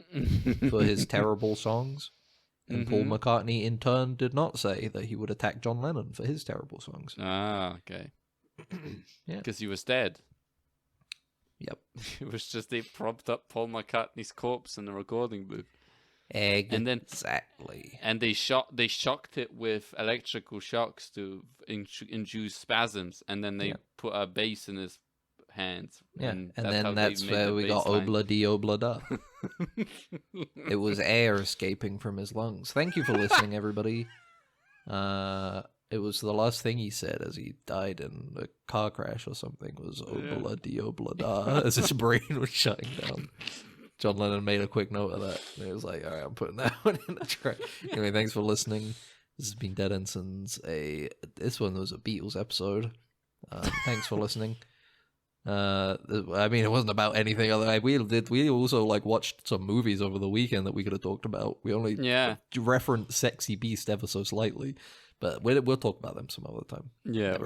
for his terrible songs. And Paul McCartney, in turn, did not say that he would attack John Lennon for his terrible songs. Ah, okay. Yeah. Because he was dead. Yep. It was just they propped up Paul McCartney's corpse in the recording booth. Exactly. And they shocked it with electrical shocks to induce spasms, and then they put a bass in his hands. Yeah, and that's where we got obla di obla da. It was air escaping from his lungs. Thank you for listening, everybody. It was the last thing he said as he died in a car crash or something was obla di obla da as his brain was shutting down. John Lennon made a quick note of that. And he was like, all right, I'm putting that one in the track. Anyway, thanks for listening. This has been Dead Ensigns. This one was a Beatles episode. Thanks for listening. I mean, it wasn't about anything other. We also watched some movies over the weekend that we could have talked about. We only referenced Sexy Beast ever so slightly, but we'll talk about them some other time. Yeah,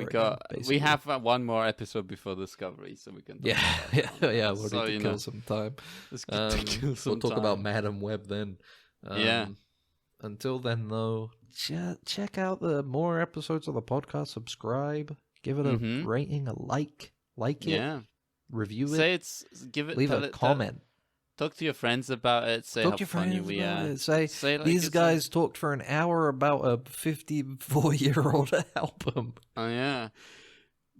we have one more episode before Discovery, so we can. Talk about that We'll need to kill some time. We'll talk about Madam Web then. Until then, though, check out the more episodes of the podcast. Subscribe, give it a rating, a like it, review it, leave a comment. Talk to your friends about it. Say how funny we are. Say these guys talked for an hour about a 54-year-old album. Oh yeah,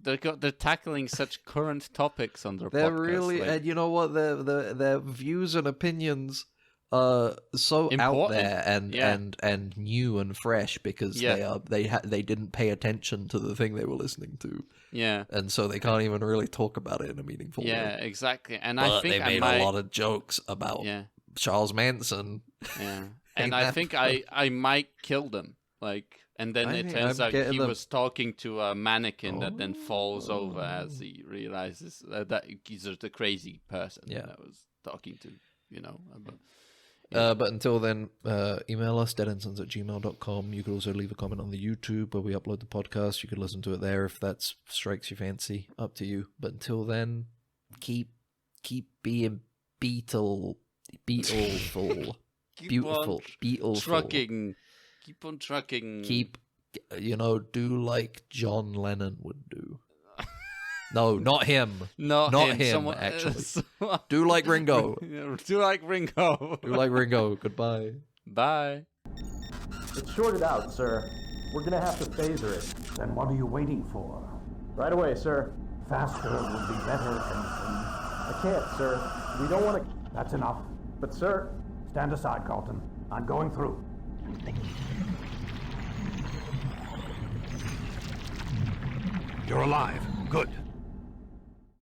they're tackling such current topics on their podcast. They're really, and you know what? Their views and opinions are so important. Out there and new and fresh because they didn't pay attention to the thing they were listening to. Yeah, and so they can't even really talk about it in a meaningful way. Yeah, exactly. And but I think they made a lot of jokes about Charles Manson. Yeah, and I think I might kill them. And then it turns out he was talking to a mannequin that then falls over as he realizes that he's just a crazy person that was talking to, But until then, email us, deadensigns@gmail.com. You could also leave a comment on the YouTube where we upload the podcast. You could listen to it there if that strikes your fancy. Up to you. But until then, keep being Beatleful. Beautiful. Trucking. Keep on trucking. Do like John Lennon would do. No, not him. Not him, actually. Do like Ringo. Do like Ringo. Do like Ringo. Goodbye. Bye. It's shorted out, sir. We're gonna have to phaser it. Then what are you waiting for? Right away, sir. Faster would be better, Ensign. I can't, sir. We don't want to... That's enough. But, sir... Stand aside, Carlton. I'm going through. You're alive. Good.